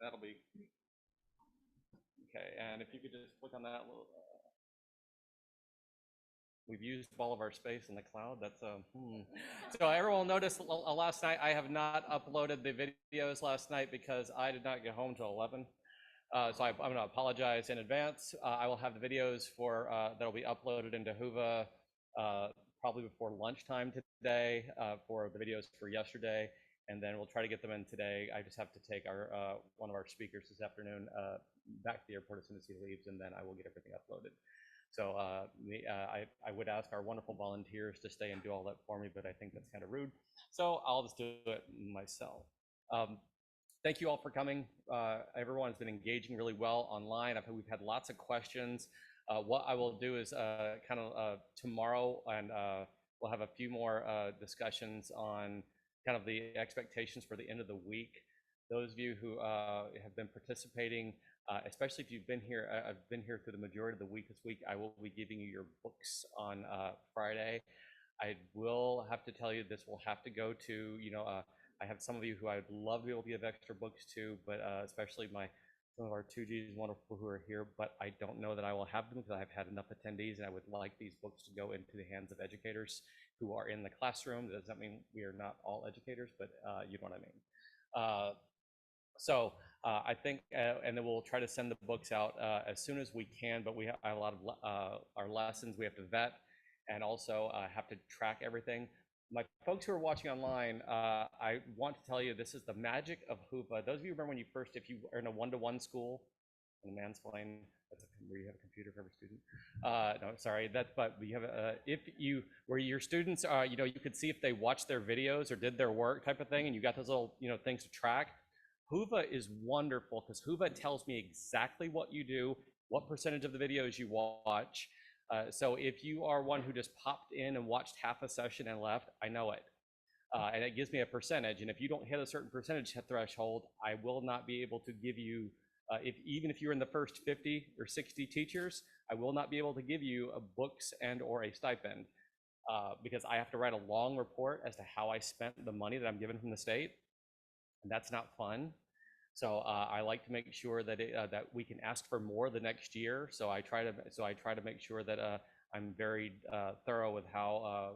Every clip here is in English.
That'll be okay. And if you could just click on that little, we've used all of our space in the cloud. That's So everyone noticed last night I have not uploaded the videos last night because I did not get home till 11. So I'm going to apologize in advance. I will have the videos for that'll be uploaded into Whova probably before lunchtime today for the videos for yesterday, and then we'll try to get them in today. I just have to take our one of our speakers this afternoon back to the airport as soon as he leaves, and then I will get everything uploaded. So I would ask our wonderful volunteers to stay and do all that for me, but I think that's kind of rude. So I'll just do it myself. Thank you all for coming. Everyone has been engaging really well online. We've had lots of questions. What I will do is tomorrow, and we'll have a few more discussions on kind of the expectations for the end of the week. Those of you who have been participating, especially if you've been here, I've been here through the majority of the week this week, I will be giving you your books on Friday. I will have to tell you this will have to go to, I have some of you who I would love to be able to give extra books to, but especially some of our 2Gs wonderful who are here, but I don't know that I will have them because I've had enough attendees, and I would like these books to go into the hands of educators who are in the classroom. That doesn't mean we are not all educators, but you know what I mean. So I think, and then we'll try to send the books out as soon as we can, but we have a lot of our lessons we have to vet and also have to track everything. My folks who are watching online, I want to tell you this is the magic of Whova. Those of you remember when if you are in a one-to-one school, and mansplain, that's where you have a computer for every student. No, sorry, but we have where your students are, you could see if they watched their videos or did their work type of thing, and you got those little, things to track. Whova is wonderful because Whova tells me exactly what you do, what percentage of the videos you watch. So if you are one who just popped in and watched half a session and left, I know it. And it gives me a percentage. And if you don't hit a certain percentage threshold, I will not be able to give you, even if you're in the first 50 or 60 teachers, I will not be able to give you books and or a stipend because I have to write a long report as to how I spent the money that I'm given from the state. And that's not fun. So I like to make sure that that we can ask for more the next year. So I try to make sure that I'm very thorough with how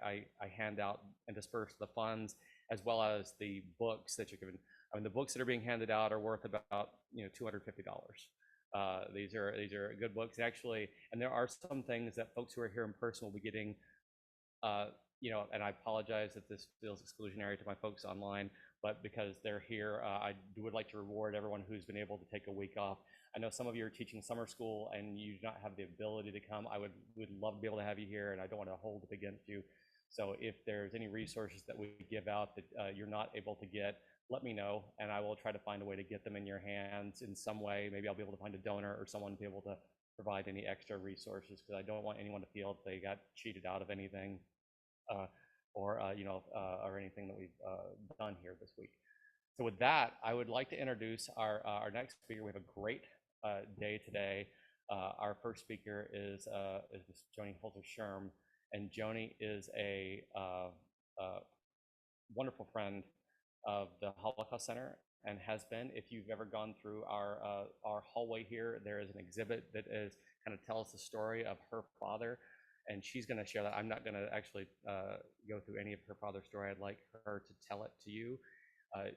I hand out and disperse the funds, as well as the books that you're given. I mean, the books that are being handed out are worth about $250. These are good books actually, and there are some things that folks who are here in person will be getting. And I apologize that this feels exclusionary to my folks online, but because they're here, I would like to reward everyone who's been able to take a week off. I know some of you are teaching summer school and you do not have the ability to come. I would love to be able to have you here, and I don't want to hold it against you. So if there's any resources that we give out that you're not able to get, let me know, and I will try to find a way to get them in your hands in some way. Maybe I'll be able to find a donor or someone to be able to provide any extra resources, because I don't want anyone to feel that they got cheated out of anything. Or anything that we've done here this week. So with that, I would like to introduce our next speaker. We have a great day today. Our first speaker is Ms. Joanie Schirm, and Joanie is a wonderful friend of the Holocaust Center and has been. If you've ever gone through our hallway here, there is an exhibit that kind of tells the story of her father. And she's going to share that. I'm not going to actually go through any of her father's story. I'd like her to tell it to you.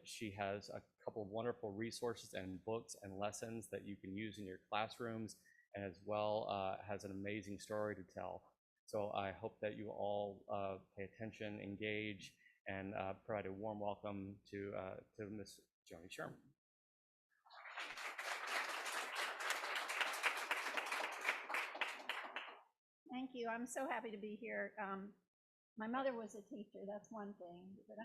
She has a couple of wonderful resources and books and lessons that you can use in your classrooms, and as well has an amazing story to tell. So I hope that you all pay attention, engage, and provide a warm welcome to Ms. Joanie Schirm. Thank you. I'm so happy to be here. My mother was a teacher. That's one thing. But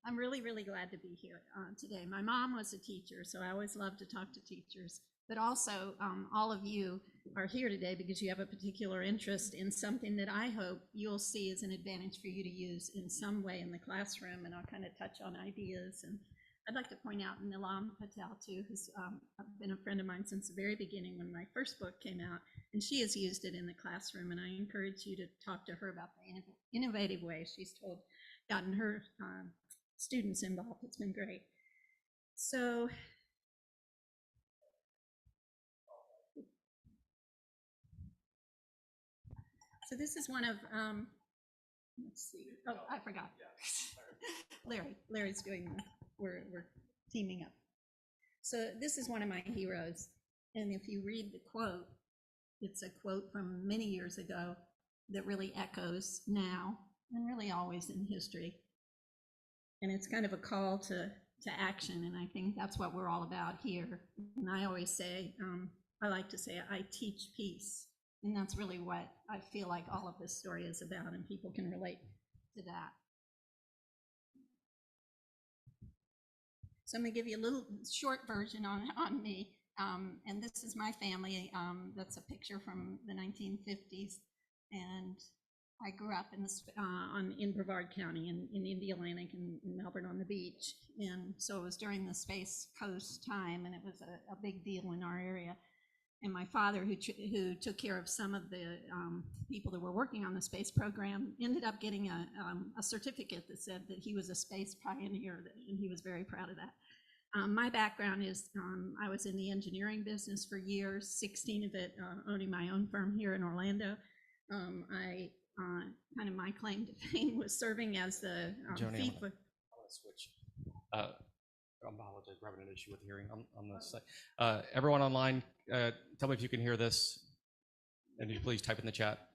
I'm really, really glad to be here today. My mom was a teacher, so I always love to talk to teachers. But also, all of you are here today because you have a particular interest in something that I hope you'll see as an advantage for you to use in some way in the classroom. And I'll kind of touch on ideas. And I'd like to point out Nilam Patel, too, who's been a friend of mine since the very beginning when my first book came out, and she has used it in the classroom, and I encourage you to talk to her about the innovative ways she's told gotten her students involved. It's been great. So this is one of, let's see. Oh, I forgot. Larry's doing we're teaming up. So this is one of my heroes. And if you read the quote, it's a quote from many years ago that really echoes now and really always in history. And it's kind of a call to action. And I think that's what we're all about here. And I always say, I like to say, I teach peace. And that's really what I feel like all of this story is about, and people can relate to that. So I'm going to give you a little short version on me. And this is my family. That's a picture from the 1950s. And I grew up in Brevard County in Indian Atlantic in Melbourne on the beach. And so it was during the Space Coast time, and it was a big deal in our area. And my father, who took care of some of the people that were working on the space program, ended up getting a certificate that said that he was a space pioneer, and he was very proud of that. My background is I was in the engineering business for years, 16 of it owning my own firm here in Orlando. Kind of my claim to fame was serving as the Joanie, FIFA. I'm gonna switch. I apologize, we're having an issue with hearing on this side. Everyone online, tell me if you can hear this, and you please type in the chat.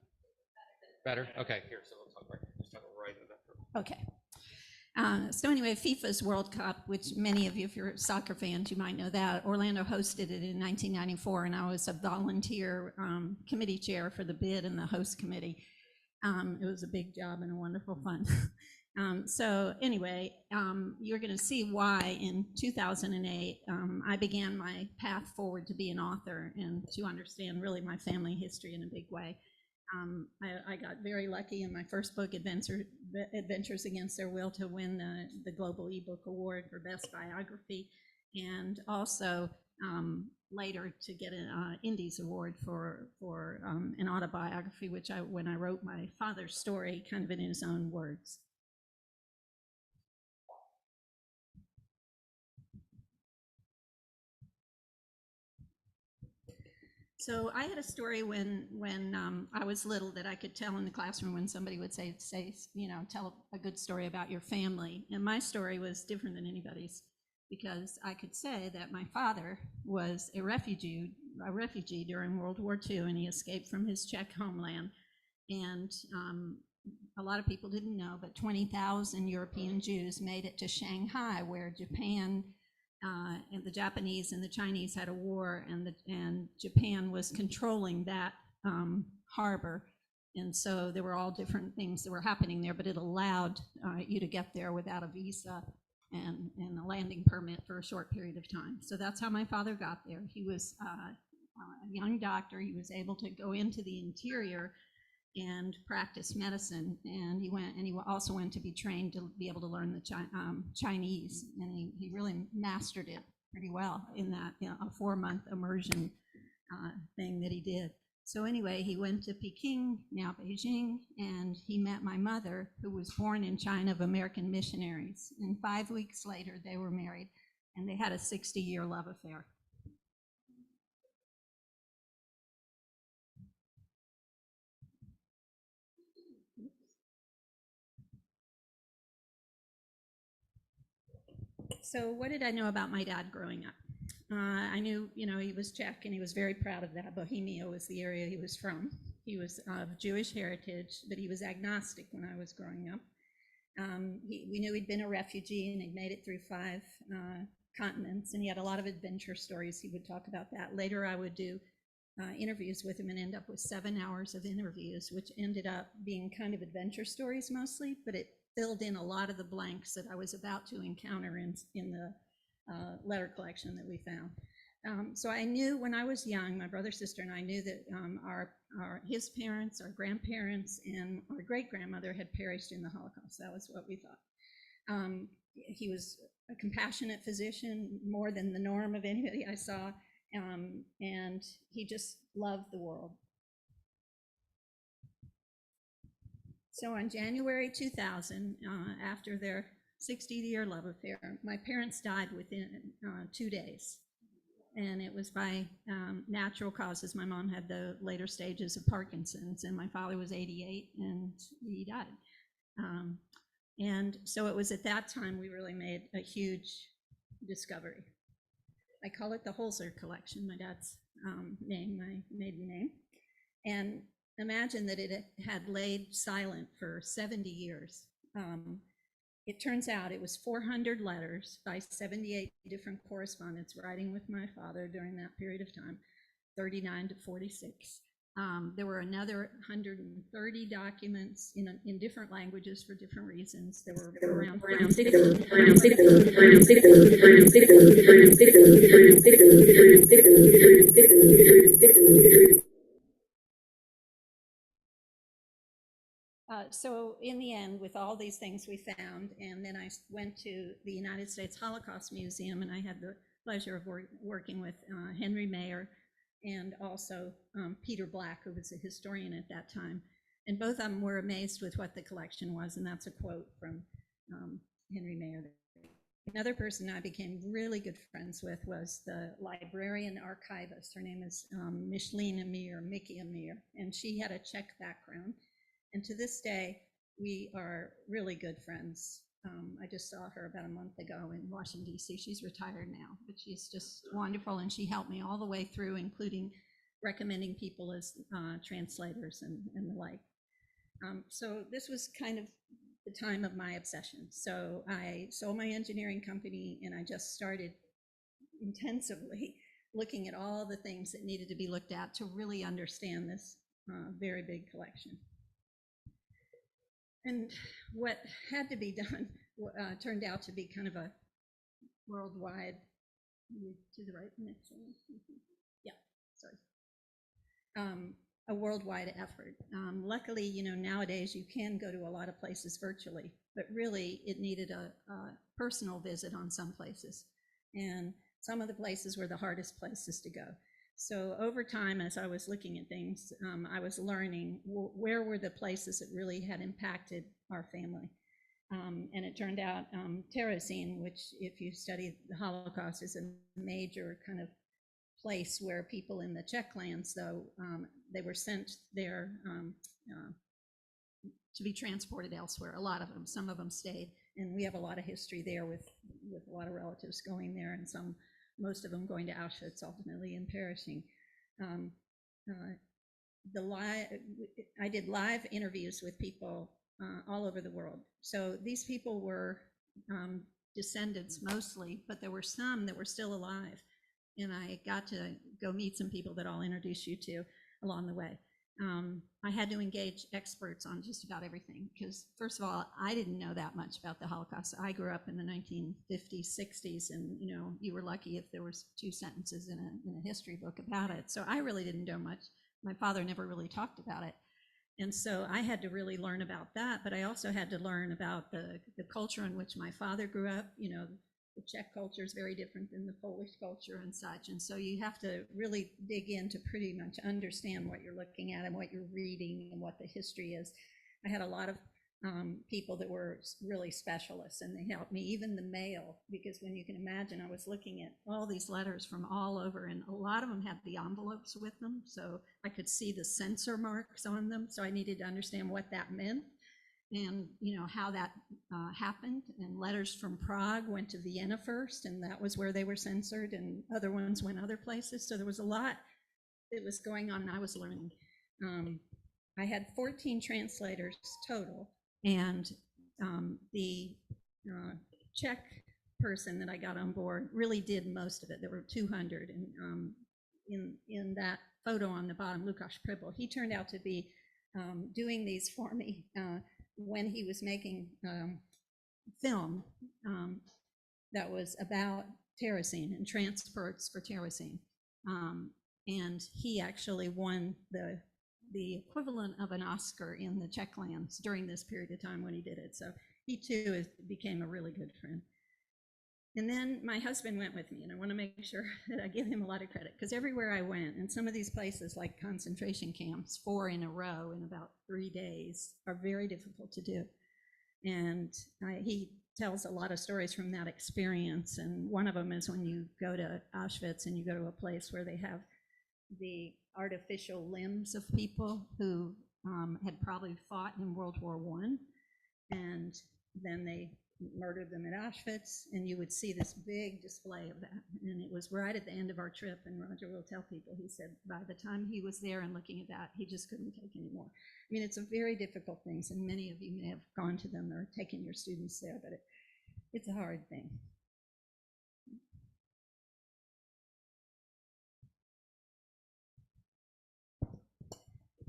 Better? Okay, here, so let's talk right. Just talk right in the Okay. So anyway, FIFA's World Cup, which many of you, if you're soccer fans, you might know that. Orlando hosted it in 1994, and I was a volunteer committee chair for the bid and the host committee. It was a big job and a wonderful fun. So anyway, you're going to see why in 2008 I began my path forward to be an author and to understand really my family history in a big way. I got very lucky in my first book, Adventures Against Their Will, to win the Global eBook Award for Best Biography, and also later to get an Indies Award for an autobiography, which when I wrote my father's story kind of in his own words. So I had a story when I was little that I could tell in the classroom when somebody would say, tell a good story about your family. And my story was different than anybody's, because I could say that my father was a refugee during World War II, and he escaped from his Czech homeland. And a lot of people didn't know, but 20,000 European Jews made it to Shanghai, where Japan and the Japanese and the Chinese had a war, and Japan was controlling that harbor. And so there were all different things that were happening there, but it allowed you to get there without a visa and a landing permit for a short period of time. So that's how my father got there. He was a young doctor. He was able to go into the interior and practice medicine, and he also went to be trained to be able to learn the Chinese, and he really mastered it pretty well in that a 4-month immersion thing that he did. So anyway, he went to Peking, now Beijing, and he met my mother, who was born in China of American missionaries. And 5 weeks later, they were married, and they had a 60-year love affair. So what did I know about my dad growing up? I knew, he was Czech, and he was very proud of that. Bohemia was the area he was from. He was of Jewish heritage, but he was agnostic when I was growing up. We knew he'd been a refugee, and he'd made it through 5 continents, and he had a lot of adventure stories. He would talk about that. Later, I would do interviews with him and end up with 7 hours of interviews, which ended up being kind of adventure stories mostly, but it filled in a lot of the blanks that I was about to encounter in the letter collection that we found. So I knew when I was young, my brother, sister, and I knew that his parents, our grandparents, and our great-grandmother had perished in the Holocaust. That was what we thought. He was a compassionate physician, more than the norm of anybody I saw, and he just loved the world. So on January 2000, after their 60-year love affair, my parents died within 2 days. And it was by natural causes. My mom had the later stages of Parkinson's, and my father was 88, and he died. And so it was at that time we really made a huge discovery. I call it the Holzer collection, my dad's name, my maiden name. And imagine that it had laid silent for 70 years. It turns out it was 400 letters by 78 different correspondents writing with my father during that period of time, 39 to 46. There were another 130 documents in different languages for different reasons. There were around 60. So in the end, with all these things we found, and then I went to the United States Holocaust Museum, and I had the pleasure of working with Henry Mayer and also Peter Black, who was a historian at that time. And both of them were amazed with what the collection was, and that's a quote from Henry Mayer. Another person I became really good friends with was the librarian archivist. Her name is Micheline Amir, Mickey Amir, and she had a Czech background. And to this day, we are really good friends. I just saw her about a month ago in Washington, D.C. She's retired now, but she's just wonderful, and she helped me all the way through, including recommending people as translators and the like. So this was kind of the time of my obsession. So I sold my engineering company, and I just started intensively looking at all the things that needed to be looked at to really understand this very big collection. And what had to be done turned out to be kind of a worldwide, to the right, next one. Yeah, sorry. A worldwide effort. Luckily, you know, nowadays you can go to a lot of places virtually, but really it needed a personal visit on some places. And some of the places were the hardest places to go. So over time, as I was looking at things, I was learning where were the places that really had impacted our family. And it turned out Terezin, which if you study the Holocaust, is a major kind of place where people in the Czech lands, though, they were sent there to be transported elsewhere. A lot of them, some of them stayed. And we have a lot of history there with a lot of relatives going there, and most of them going to Auschwitz ultimately and perishing. I did live interviews with people all over the world. So these people were descendants mostly, but there were some that were still alive. And I got to go meet some people that I'll introduce you to along the way. I had to engage experts on just about everything because, first of all, I didn't know that much about the Holocaust. I grew up in the 1950s, 60s, and you know, you were lucky if there was 2 sentences in a history book about it. So I really didn't know much. My father never really talked about it. And so I had to really learn about that, but I also had to learn about the culture in which my father grew up. You know, the Czech culture is very different than the Polish culture and such. And so you have to really dig in to pretty much understand what you're looking at and what you're reading and what the history is. I had a lot of people that were really specialists, and they helped me, even the mail, because when you can imagine, I was looking at all these letters from all over, and a lot of them had the envelopes with them, so I could see the censor marks on them, so I needed to understand what that meant and, you know, how that happened. And letters from Prague went to Vienna first, and that was where they were censored, and other ones went other places. So there was a lot that was going on, and I was learning. I had 14 translators total, and the Czech person that I got on board really did most of it. There were 200, and in that photo on the bottom, Lukáš Pribble, he turned out to be doing these for me when he was making film that was about Terezin and transports for Terezin. And he actually won the equivalent of an Oscar in the Czech lands during this period of time when he did it. So he too became a really good friend. And then my husband went with me, and I want to make sure that I give him a lot of credit, because everywhere I went, and some of these places like concentration camps, 4 in a row in about 3 days, are very difficult to do. And he tells a lot of stories from that experience. And one of them is when you go to Auschwitz and you go to a place where they have the artificial limbs of people who had probably fought in World War I, and then they murdered them at Auschwitz, and you would see this big display of that. And it was right at the end of our trip, and Roger will tell people, he said by the time he was there and looking at that, he just couldn't take anymore. I mean, it's a very difficult thing, and many of you may have gone to them or taken your students there, but it's a hard thing.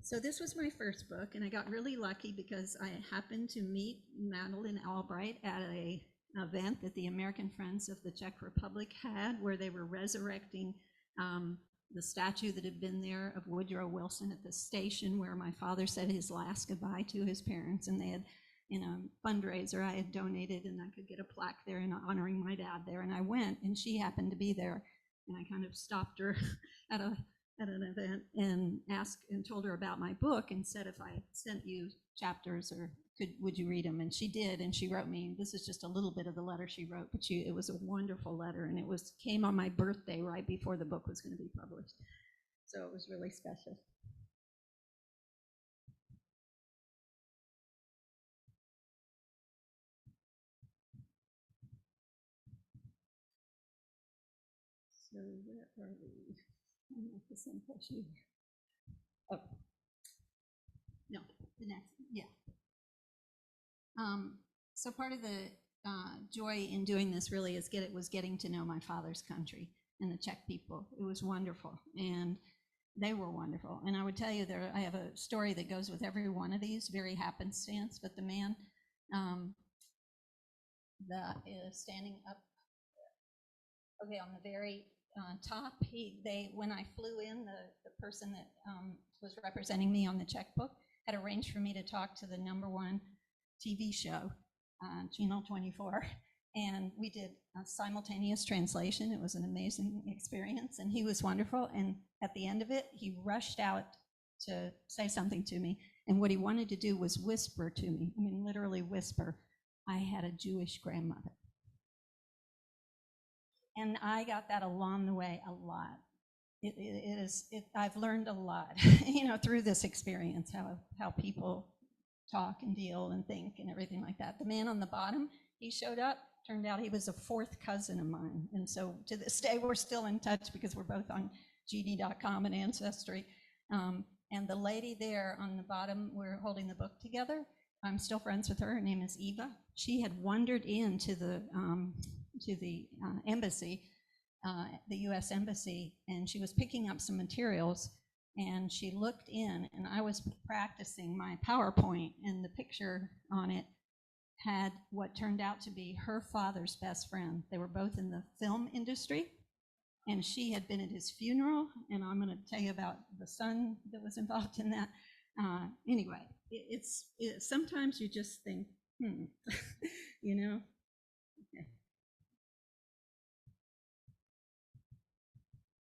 So this was my first book, and I got really lucky because I happened to meet Madeleine Albright at an event that the American Friends of the Czech Republic had, where they were resurrecting the statue that had been there of Woodrow Wilson at the station where my father said his last goodbye to his parents. And they had, in a fundraiser, I had donated, and I could get a plaque there in honoring my dad there. And I went, and she happened to be there, and I kind of stopped her at an event and asked and told her about my book and said if I sent you chapters or would you read them, and she did, and she wrote me, this is just a little bit of the letter she wrote, but it was a wonderful letter, and it came on my birthday right before the book was going to be published, so it was really special. So where are we? I'm not the same place you. Oh, no, the next, yeah. So part of the joy in doing this really was getting to know my father's country and the Czech people. It was wonderful, and they were wonderful. And I would tell you that I have a story that goes with every one of these, very happenstance, but the man that is standing up, okay, on the very top, when I flew in, the person that was representing me on the checkbook had arranged for me to talk to the #1 TV show, Channel 24, and we did a simultaneous translation. It was an amazing experience, and he was wonderful. And at the end of it, he rushed out to say something to me, and what he wanted to do was whisper to me, I mean, literally whisper, I had a Jewish grandmother. And I got that along the way a lot. I've learned a lot, through this experience, how people talk and deal and think and everything like that. The man on the bottom, he showed up, turned out he was a 4th cousin of mine. And so to this day, we're still in touch because we're both on GD.com and Ancestry. And the lady there on the bottom, we're holding the book together. I'm still friends with her. Her name is Eva. She had wandered into the embassy, the U.S. Embassy, and she was picking up some materials, and she looked in, and I was practicing my PowerPoint, and the picture on it had what turned out to be her father's best friend. They were both in the film industry, and she had been at his funeral, and I'm going to tell you about the son that was involved in that. Anyway, sometimes you just think, Okay.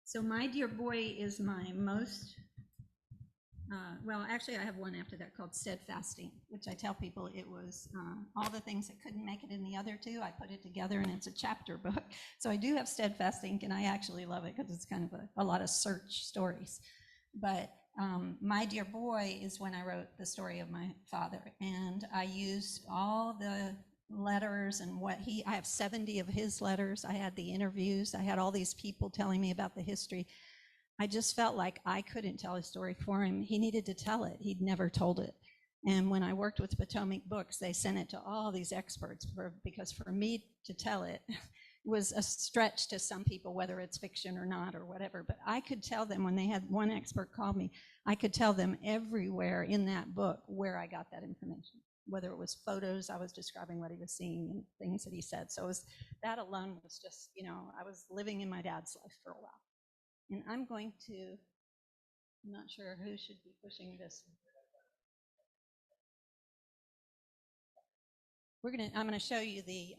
So My Dear Boy is my most, well, actually I have one after that called Steadfasting, which I tell people it was all the things that couldn't make it in the other two, I put it together, and it's a chapter book. So I do have Steadfasting, and I actually love it because it's kind of a lot of search stories. But My Dear Boy is when I wrote the story of my father, and I used all the letters and I have 70 of his letters. I had the interviews. I had all these people telling me about the history. I just felt like I couldn't tell his story for him. He needed to tell it. He'd never told it. And when I worked with Potomac Books, they sent it to all these experts because for me to tell it was a stretch to some people, whether it's fiction or not or whatever. But I could tell them, when they had one expert call me, I could tell them everywhere in that book where I got that information, whether it was photos, I was describing what he was seeing and things that he said. So that alone was just, I was living in my dad's life for a while. And I'm not sure who should be pushing this. I'm going to show you the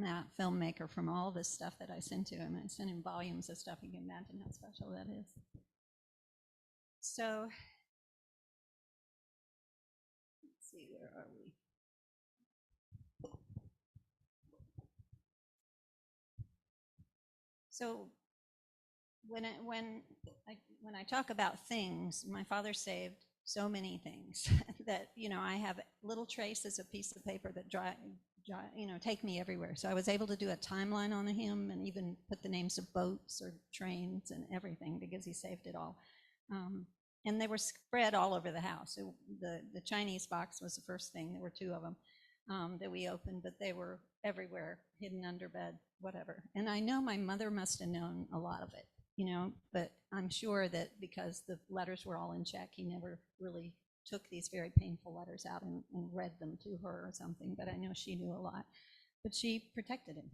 that filmmaker from all this stuff that I sent to him. I sent him volumes of stuff. You can imagine how special that is. So, let's see, where are we? So when I talk about things, my father saved so many things that, you know, I have little traces of piece of paper that take me everywhere. So I was able to do a timeline on him and even put the names of boats or trains and everything because he saved it all. And they were spread all over the house. The Chinese box was the first thing. There were 2 of them that we opened, but they were everywhere, hidden under bed, whatever. And I know my mother must have known a lot of it, you know, but I'm sure that because the letters were all in check, he never really took these very painful letters out and read them to her or something, but I know she knew a lot. But she protected him.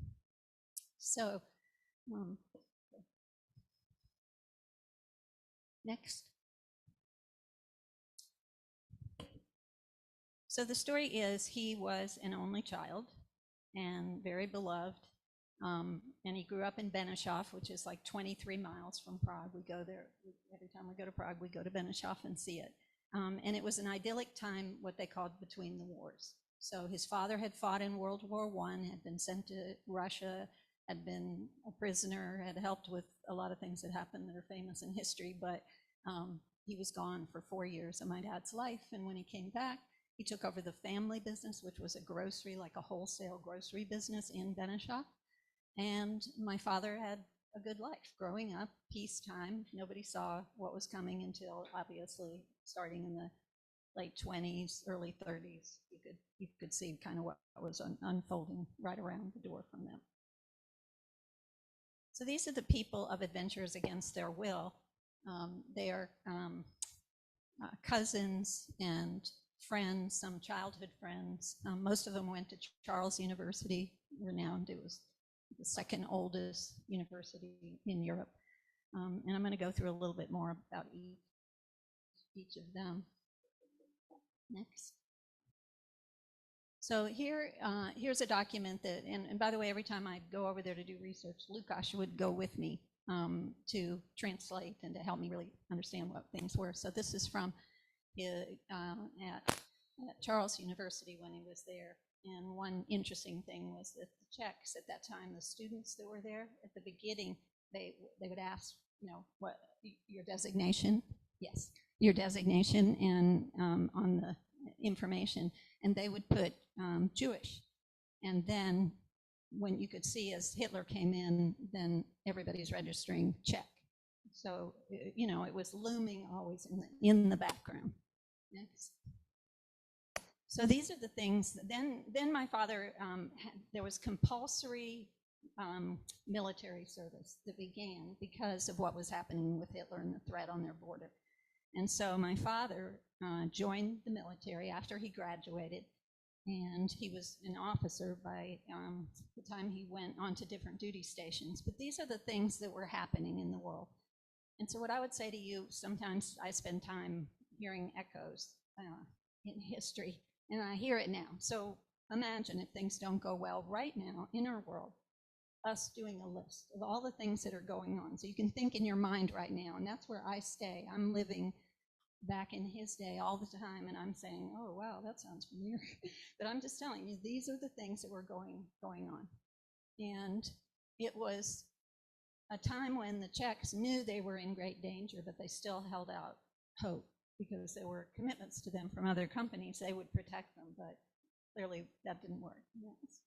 So, next. So the story is he was an only child and very beloved. And he grew up in Benešov, which is like 23 miles from Prague. We go there every time we go to Prague. We go to Benešov and see it. And it was an idyllic time, what they called between the wars. So his father had fought in World War I, had been sent to Russia, had been a prisoner, had helped with a lot of things that happened that are famous in history, but he was gone for 4 years of my dad's life. And when he came back, he took over the family business, which was a grocery, like a wholesale grocery business in Benešov. And my father had a good life growing up, peacetime. Nobody saw what was coming until obviously starting in the late 20s, early 30s. You could see kind of what was unfolding right around the door from them. So these are the people of Adventures Against Their Will. They are cousins and friends, some childhood friends. Most of them went to Charles University, renowned. It was the second oldest university in Europe. And I'm going to go through a little bit more about each of them. Next. So here's a document that, and by the way, every time I go over there to do research, Lukasz would go with me to translate and to help me really understand what things were. So this is from at Charles University when he was there. And one interesting thing was that the Czechs at that time, the students that were there at the beginning, they would ask, you know, what your designation? Yes, your designation and on the information, and they would put Jewish. And then when you could see as Hitler came in, then everybody's registering Czech. So, you know, it was looming always in the background. Next. So these are the things. Then my father, there was compulsory military service that began because of what was happening with Hitler and the threat on their border. And so my father joined the military after he graduated, and he was an officer by the time he went on to different duty stations. But these are the things that were happening in the world. And so what I would say to you, sometimes I spend time hearing echoes in history, and I hear it now. So imagine if things don't go well right now in our world, us doing a list of all the things that are going on. So you can think in your mind right now, and that's where I stay. I'm living back in his day all the time, and I'm saying, oh, wow, that sounds familiar. But I'm just telling you, these are the things that were going on. And it was a time when the Czechs knew they were in great danger, but they still held out hope because there were commitments to them from other companies. They would protect them, but clearly that didn't work. Yes.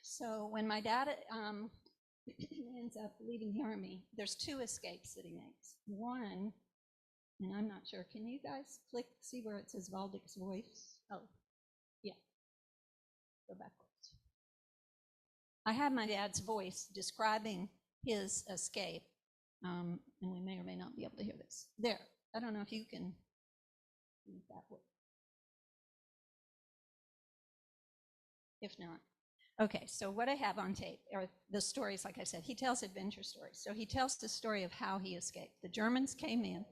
So when my dad ends up leaving the army, there's 2 escapes that he makes. One, and I'm not sure, can you guys see where it says Valdic's voice? Oh, yeah, go backwards. I have my dad's voice describing his escape, and we may or may not be able to hear this. There, I don't know if you can use that word. If not. Okay, so what I have on tape are the stories, like I said. He tells adventure stories. So he tells the story of how he escaped. The Germans came in.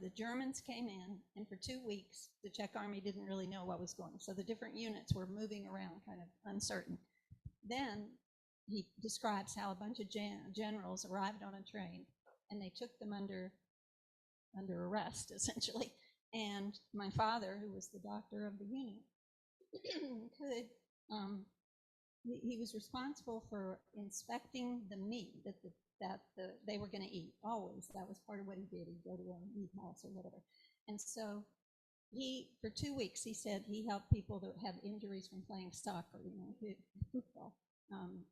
the Germans came in, and for 2 weeks, the Czech army didn't really know what was going on. So the different units were moving around, kind of uncertain. Then he describes how a bunch of generals arrived on a train, and they took them under arrest, essentially. And my father, who was the doctor of the unit, he was responsible for inspecting the meat that they were going to eat, always. That was part of what he did. He'd go to a meat house or whatever. And so for 2 weeks, he said he helped people that had injuries from playing soccer, football.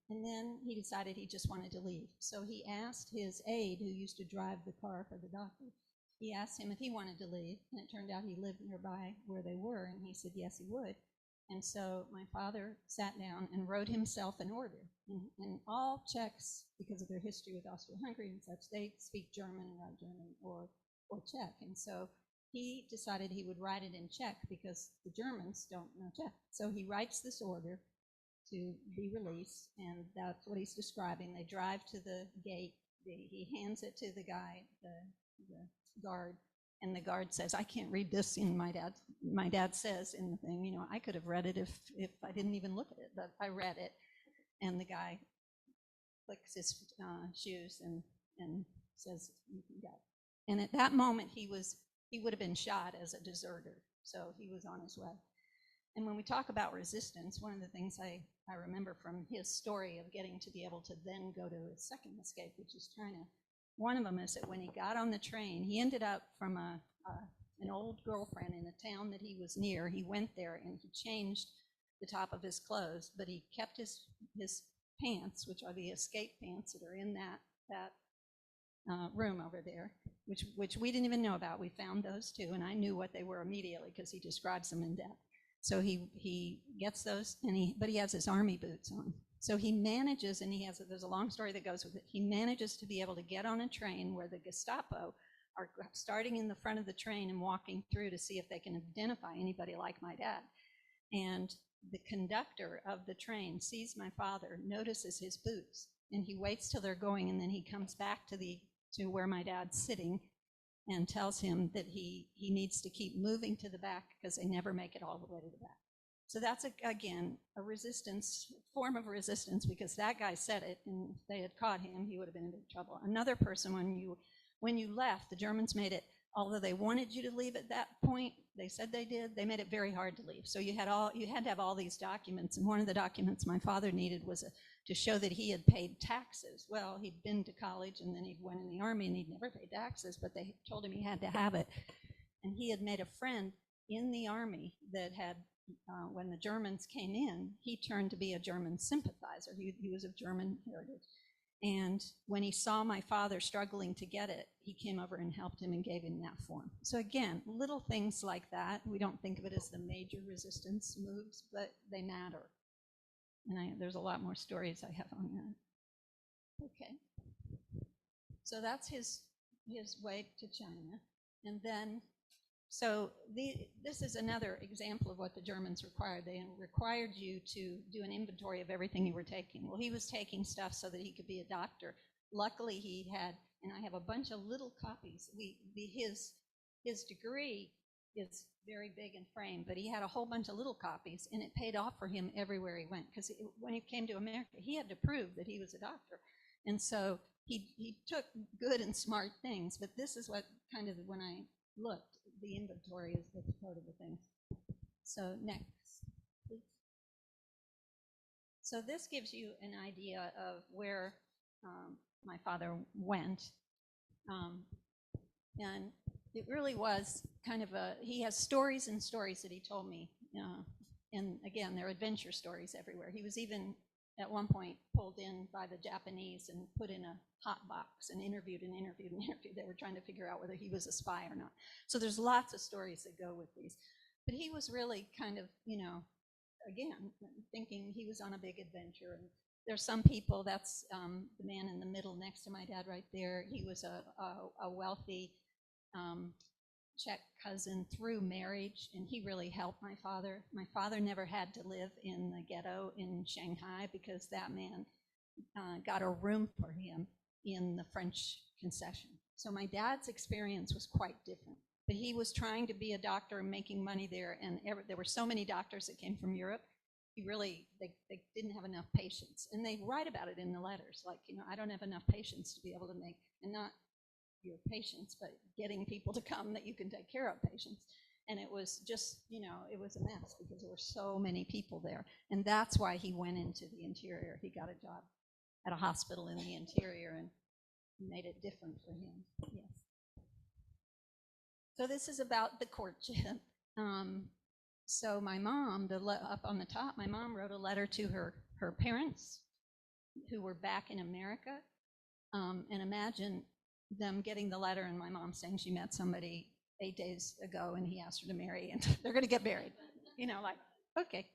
And then he decided he just wanted to leave. So he asked his aide, who used to drive the car for the doctor, he asked him if he wanted to leave, and it turned out he lived nearby where they were, and he said yes, he would. And so my father sat down and wrote himself an order. And all Czechs, because of their history with Austro-Hungary and such, they speak German and write German or Czech. And so he decided he would write it in Czech because the Germans don't know Czech. So he writes this order to be released, and that's what he's describing. They drive to the gate. He hands it to the guy, the guard, and the guard says, I can't read this. And my dad says in the thing, I could have read it if I didn't even look at it, but I read it. And the guy clicks his shoes and says, you can go. And at that moment, he would have been shot as a deserter. So he was on his way. And when we talk about resistance, one of the things I remember from his story of getting to be able to then go to his second escape, which is China, one of them is that when he got on the train, he ended up from an old girlfriend in a town that he was near. He went there and he changed the top of his clothes, but he kept his pants, which are the escape pants that are in that room over there, which we didn't even know about. We found those too, and I knew what they were immediately because he describes them in depth. So he gets those, but he has his army boots on. So he manages, and there's a long story that goes with it. He manages to be able to get on a train where the Gestapo are starting in the front of the train and walking through to see if they can identify anybody like my dad. And the conductor of the train sees my father, notices his boots, and he waits till they're going, and then he comes back to where my dad's sitting and tells him that he needs to keep moving to the back because they never make it all the way to the back. So that's, again, a form of resistance, because that guy said it, and if they had caught him, he would have been in big trouble. Another person, when you left, the Germans made it, although they wanted you to leave at that point, they said they did, they made it very hard to leave. So you had to have all these documents, and one of the documents my father needed was to show that he had paid taxes. Well, he'd been to college, and then he went in the army, and he'd never paid taxes, but they told him he had to have it. And he had made a friend in the army that had, when the Germans came in, he turned to be a German sympathizer. He was of German heritage. And when he saw my father struggling to get it, he came over and helped him and gave him that form. So again, little things like that. We don't think of it as the major resistance moves, but they matter. And there's a lot more stories I have on that. Okay. So that's his way to China. And then, this is another example of what the Germans required. They required you to do an inventory of everything you were taking. Well, he was taking stuff so that he could be a doctor. Luckily, he had, and I have a bunch of little copies. His degree is very big in frame, but he had a whole bunch of little copies, and it paid off for him everywhere he went, because when he came to America, he had to prove that he was a doctor. And so he took good and smart things, but this is what kind of, when I looked, the inventory is the part of the thing. So next, please. So this gives you an idea of where my father went. And it really was kind of he has stories and stories that he told me. And again, there are adventure stories everywhere. He was even at one point pulled in by the Japanese and put in a hot box and interviewed. They were trying to figure out whether he was a spy or not. So there's lots of stories that go with these. But he was really kind of, again, thinking he was on a big adventure. And there's some people, that's the man in the middle next to my dad right there. He was a wealthy Czech cousin through marriage, and he really helped my father. My father never had to live in the ghetto in Shanghai because that man got a room for him in the French concession. So my dad's experience was quite different. But he was trying to be a doctor and making money there, and there were so many doctors that came from Europe. They didn't have enough patients. And they write about it in the letters, like, I don't have enough patients to be able to make, and not your patients, but getting people to come that you can take care of patients. And it was just, it was a mess because there were so many people there. And that's why he went into the interior. He got a job at a hospital in the interior and made it different for him. Yes. So this is about the courtship. So my mom, up on the top, my mom wrote a letter to her parents who were back in America. And imagine them getting the letter and my mom saying she met somebody 8 days ago and he asked her to marry and they're going to get married. Like, okay.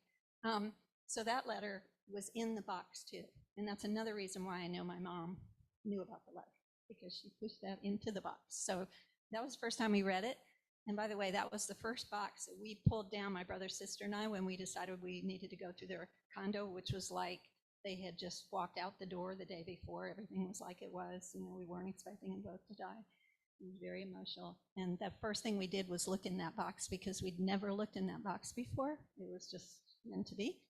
So that letter was in the box too. And that's another reason why I know my mom knew about the letter, because she pushed that into the box. So that was the first time we read it. And by the way, that was the first box that we pulled down, my brother, sister, and I, when we decided we needed to go through their condo, which was like they had just walked out the door the day before. Everything was like it was. We weren't expecting them both to die. It was very emotional. And the first thing we did was look in that box because we'd never looked in that box before. It was just meant to be.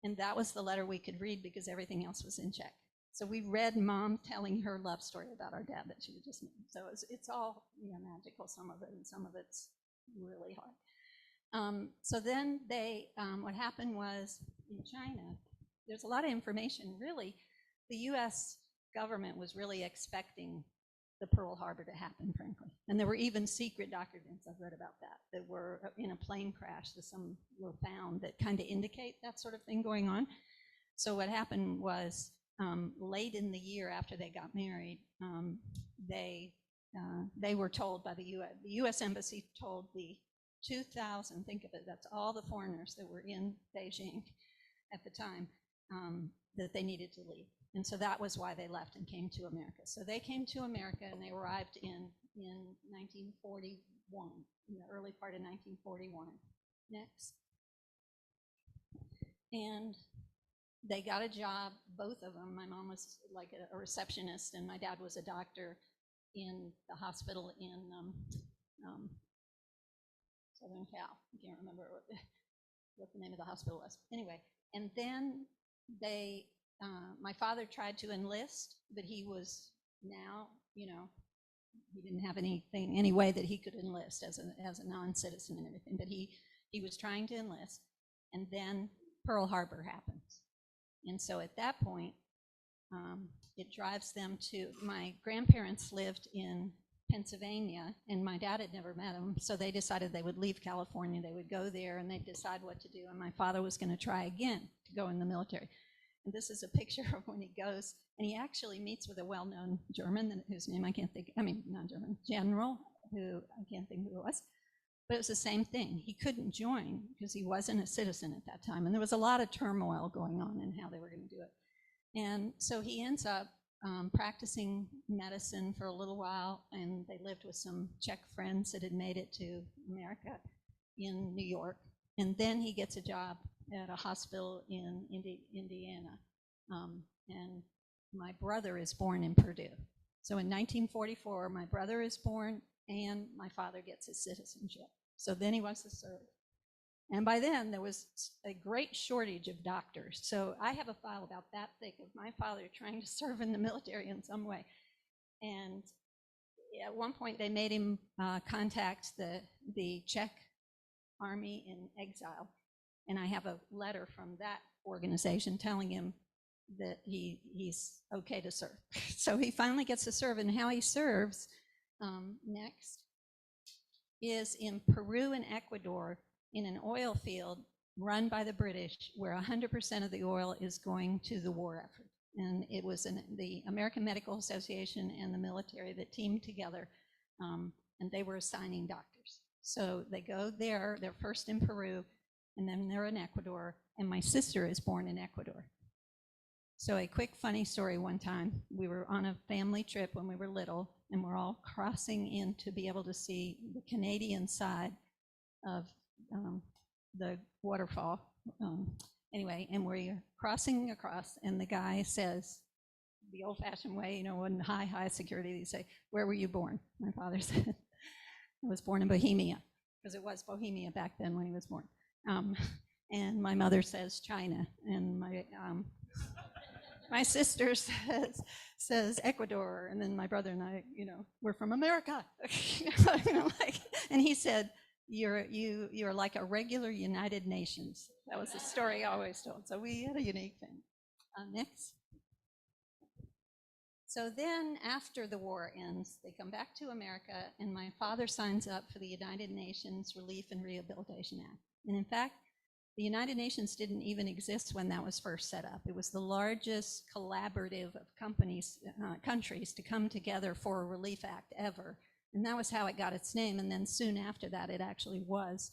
And that was the letter we could read because everything else was in check. So we read Mom telling her love story about our dad that she had just met. So it's all magical, some of it, and some of it's really hard. So then what happened was in China, there's a lot of information. Really, the U.S. government was really expecting the Pearl Harbor to happen, frankly. And there were even secret documents, I've read about that were in a plane crash that some were found that kind of indicate that sort of thing going on. So what happened was, late in the year after they got married, they were told by the U.S. Embassy told the 2,000, think of it, that's all the foreigners that were in Beijing at the time, that they needed to leave. And so that was why they left and came to America. So they came to America and they arrived in 1941, in the early part of 1941. Next. And they got a job, both of them. My mom was like a receptionist, and my dad was a doctor in the hospital in Southern Cal. I can't remember what the name of the hospital was. Anyway, and then my father tried to enlist, but he was now, he didn't have any way that he could enlist as a non-citizen and everything, but he was trying to enlist, and then Pearl Harbor happens. And so at that point, it drives them to, my grandparents lived in Pennsylvania, and my dad had never met them, so they decided they would leave California, they would go there, and they'd decide what to do, and my father was going to try again to go in the military. And this is a picture of when he goes, and he actually meets with a well-known German, whose name I can't think, not German, general, who I can't think who it was. But it was the same thing. He couldn't join because he wasn't a citizen at that time. And there was a lot of turmoil going on in how they were going to do it. And so he ends up practicing medicine for a little while, and they lived with some Czech friends that had made it to America in New York. And then he gets a job at a hospital in Indiana. And my brother is born in Purdue. So in 1944, my brother is born, and my father gets his citizenship. So then he wants to serve. And by then, there was a great shortage of doctors. So I have a file about that thick of my father trying to serve in the military in some way. And at one point, they made him contact the Czech army in exile. And I have a letter from that organization telling him that he's okay to serve. So he finally gets to serve, and how he serves next is in Peru and Ecuador in an oil field run by the British, where 100% of the oil is going to the war effort. And it was the American Medical Association and the military that teamed together, and they were assigning doctors. So they go there, they're first in Peru, and then they're in Ecuador, and my sister is born in Ecuador. So a quick funny story, one time, we were on a family trip when we were little, and we're all crossing in to be able to see the Canadian side of the waterfall. Anyway, and we're crossing across, and the guy says, the old-fashioned way, in high security, they say, "Where were you born?" My father said, "I was born in Bohemia," because it was Bohemia back then when he was born. And my mother says China, and my sister says Ecuador, and then my brother and I, we're from America. And he said, you're like a regular United Nations. That was the story I always told. So we had a unique thing. Next. So then after the war ends, they come back to America, and my father signs up for the United Nations Relief and Rehabilitation Act. And in fact, the United Nations didn't even exist when that was first set up. It was the largest collaborative of countries to come together for a relief act ever. And that was how it got its name. And then soon after that, it actually was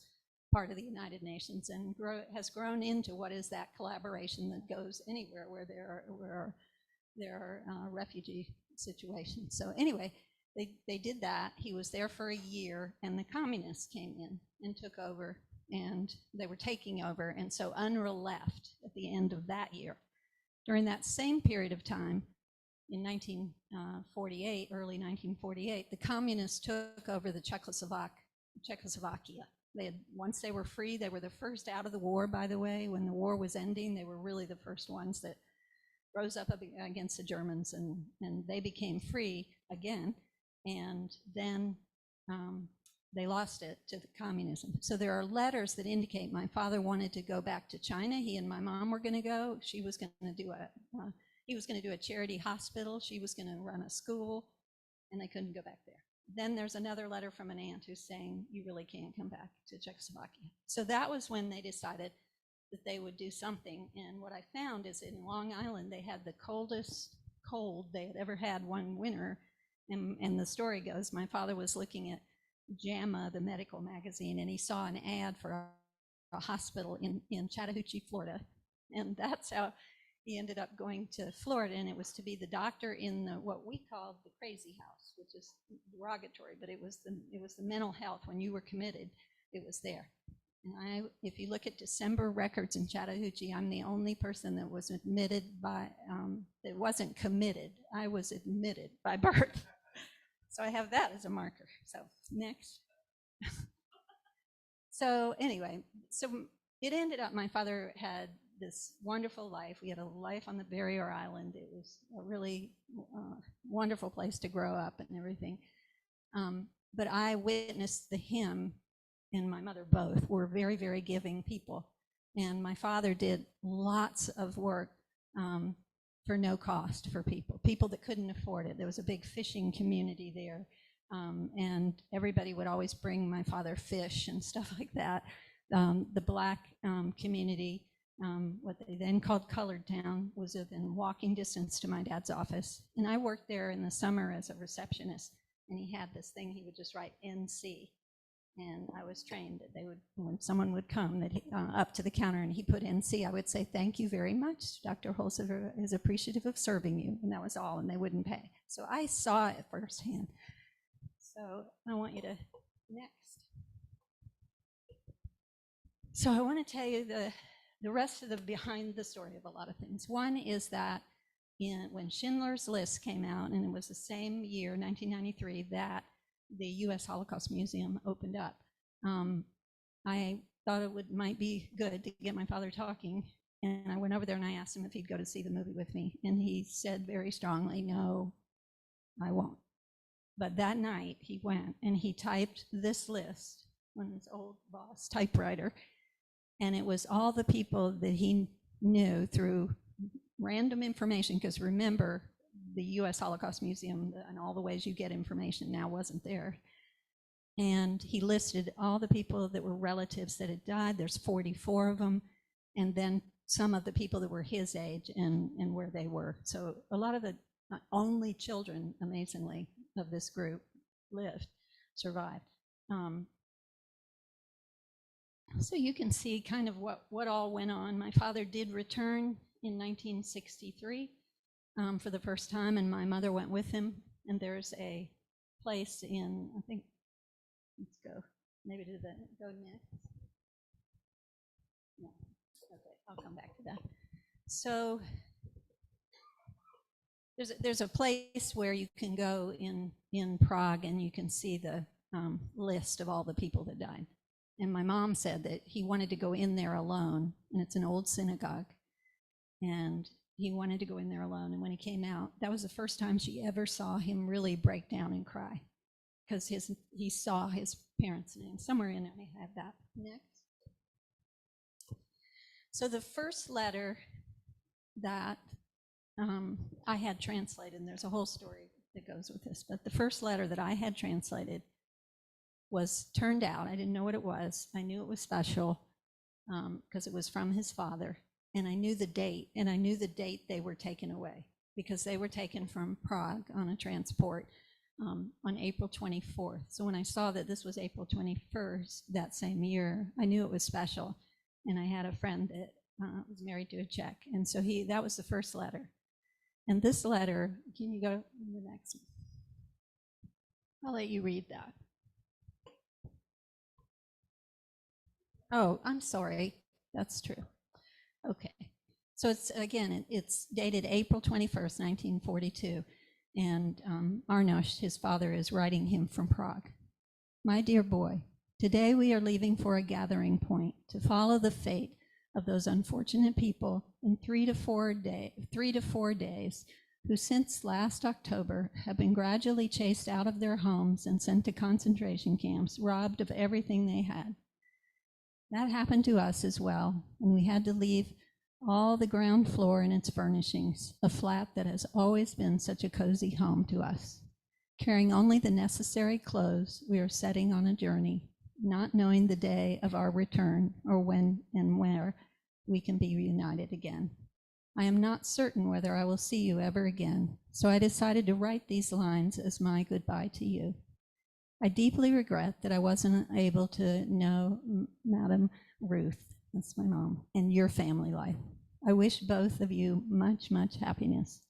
part of the United Nations and has grown into what is that collaboration that goes anywhere where there are refugee situations. So anyway, they did that. He was there for a year, and the communists came in and took over, and they were taking over. And so UNRWA left at the end of that year. During that same period of time, in 1948, early 1948, the communists took over the Czechoslovakia. Once they were free, they were the first out of the war, by the way. When the war was ending, they were really the first ones that rose up against the Germans, and they became free again. And then they lost it to the communism. So there are letters that indicate my father wanted to go back to China. He and my mom were going to go. He was going to do a charity hospital. She was going to run a school, and they couldn't go back there. Then there's another letter from an aunt who's saying, you really can't come back to Czechoslovakia. So that was when they decided that they would do something. And what I found is in Long Island, they had the coldest cold they had ever had one winter. And the story goes, my father was looking at JAMA, the medical magazine, and he saw an ad for a hospital in Chattahoochee, Florida. And that's how he ended up going to Florida, and it was to be the doctor in what we called the crazy house, which is derogatory, but it was the mental health. When you were committed, it was there. And if you look at December records in Chattahoochee, I'm the only person that was admitted that wasn't committed. I was admitted by birth. So I have that as a marker. So next. So anyway, so it ended up, my father had this wonderful life. We had a life on the Barrier Island. It was a really wonderful place to grow up and everything. But I witnessed him and my mother both were very, very giving people. And my father did lots of work for no cost for people that couldn't afford it. There was a big fishing community there. And everybody would always bring my father fish and stuff like that. The black community, what they then called Colored Town, was within walking distance to my dad's office. And I worked there in the summer as a receptionist. And he had this thing, he would just write NC. And I was trained that when someone would come up to the counter and he put NC, I would say, thank you very much. Dr. Holzer is appreciative of serving you. And that was all, and they wouldn't pay. So I saw it firsthand. So I want you to, next. So I want to tell you the rest of the behind the story of a lot of things. One is that when Schindler's List came out, and it was the same year, 1993, that the U.S. Holocaust Museum opened up. I thought it might be good to get my father talking, and I went over there and I asked him if he'd go to see the movie with me, and he said very strongly, no, I won't. But that night he went and he typed this list on his old Boss typewriter, and it was all the people that he knew through random information, because remember, the U.S. Holocaust Museum and all the ways you get information now wasn't there. And he listed all the people that were relatives that had died. There's 44 of them. And then some of the people that were his age and where they were. So a lot of the only children, amazingly, of this group survived. So you can see kind of what all went on. My father did return in 1963. For the first time, and my mother went with him. And there's a place in, I think, let's go, maybe go next. No, okay, I'll come back to that. So There's a place where you can go in Prague and you can see the list of all the people that died. And my mom said that he wanted to go in there alone, and it's an old synagogue. And he wanted to go in there alone. And when he came out, that was the first time she ever saw him really break down and cry, because he saw his parents' name. Somewhere in there, I have that. Next. So the first letter that I had translated, and there's a whole story that goes with this, but the first letter that I had translated turned out, I didn't know what it was. I knew it was special because it was from his father, and I knew the date, and I knew the date they were taken away, because they were taken from Prague on a transport on April 24th. So when I saw that this was April 21st that same year, I knew it was special. And I had a friend that was married to a Czech, and so that was the first letter. And this letter, can you go to the next one? I'll let you read that. Oh, I'm sorry. That's true. Okay. So it's dated April 21st, 1942. And Arnoš, his father, is writing him from Prague. My dear boy, today we are leaving for a gathering point to follow the fate of those unfortunate people in 3 to 4 days who since last October have been gradually chased out of their homes and sent to concentration camps, robbed of everything they had. That happened to us as well, and we had to leave all the ground floor and its furnishings, a flat that has always been such a cozy home to us. Carrying only the necessary clothes, we are setting on a journey, not knowing the day of our return or when and where we can be reunited again. I am not certain whether I will see you ever again, so I decided to write these lines as my goodbye to you. I deeply regret that I wasn't able to know Madam Ruth, that's my mom, and your family life. I wish both of you much, much happiness.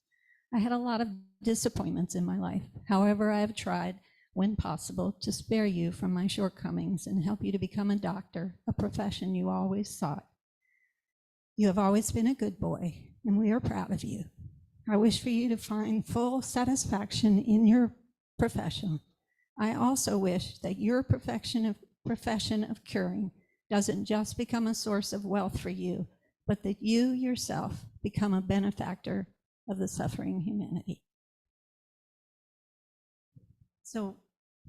I had a lot of disappointments in my life. However, I have tried, when possible, to spare you from my shortcomings and help you to become a doctor, a profession you always sought. You have always been a good boy, and we are proud of you. I wish for you to find full satisfaction in your profession. I also wish that your profession of curing doesn't just become a source of wealth for you, but that you yourself become a benefactor of the suffering humanity. So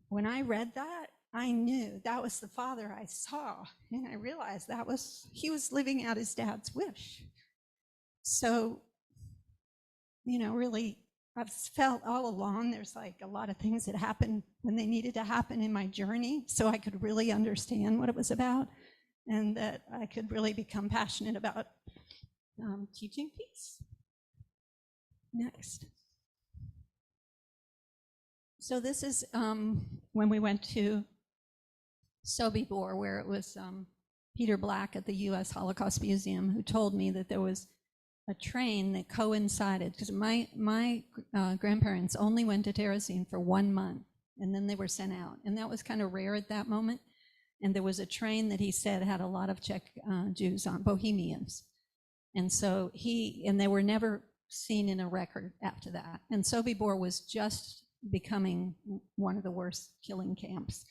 when I read that, I knew that was the father I saw, and I realized he was living out his dad's wish. So, really, I've felt all along there's like a lot of things that happened when they needed to happen in my journey, so I could really understand what it was about, and that I could really become passionate about teaching peace. Next. So this is when we went to Sobibor, where it was Peter Black at the U.S. Holocaust Museum who told me that there was a train that coincided, because my grandparents only went to Terezin for 1 month, and then they were sent out. And that was kind of rare at that moment. And there was a train that he said had a lot of Czech Jews on, Bohemians. And so they were never seen in a record after that. And Sobibor was just becoming one of the worst killing camps,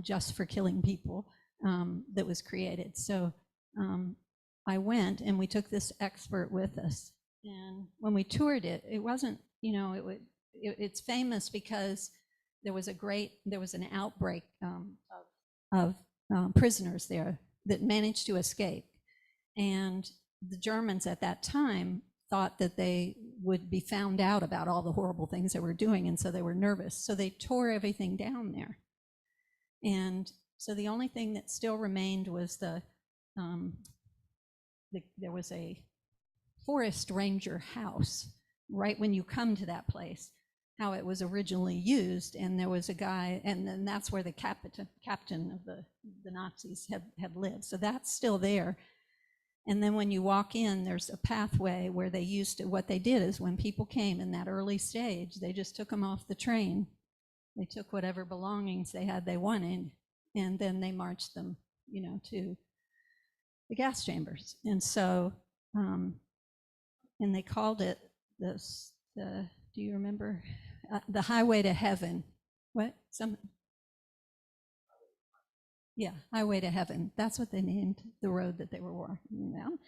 just for killing people, that was created. So I went, and we took this expert with us. And when we toured it, it wasn't, it's famous because there was an outbreak of prisoners there that managed to escape. And the Germans at that time thought that they would be found out about all the horrible things they were doing, and so they were nervous. So they tore everything down there. And so the only thing that still remained was there was a forest ranger house right when you come to that place, how it was originally used, and there was a guy, and then that's where the captain of the Nazis had lived. So that's still there. And then when you walk in, there's a pathway where what they did is when people came in that early stage, they just took them off the train. They took whatever belongings they wanted, and then they marched them, to the gas chambers. And so, and they called it the do you remember? The Highway to Heaven. What? Yeah, Highway to Heaven. That's what they named the road that they were walking down.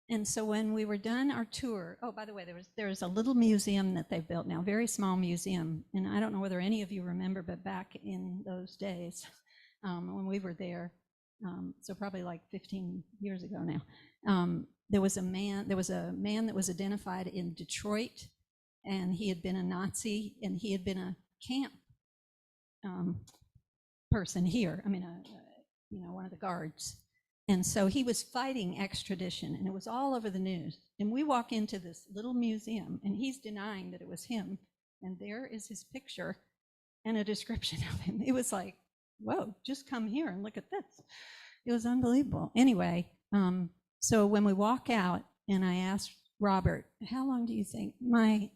And so when we were done our tour, oh, by the way, there was a little museum that they built now, very small museum. And I don't know whether any of you remember, but back in those days, when we were there, so probably like 15 years ago now, there was a man that was identified in Detroit, and he had been a Nazi, and he had been a camp person here. I mean, one of the guards. And so he was fighting extradition, and it was all over the news. And we walk into this little museum, and he's denying that it was him. And there is his picture and a description of him. It was like, whoa, just come here and look at this. It was unbelievable. Anyway, so when we walk out, and I asked Robert, how long do you think my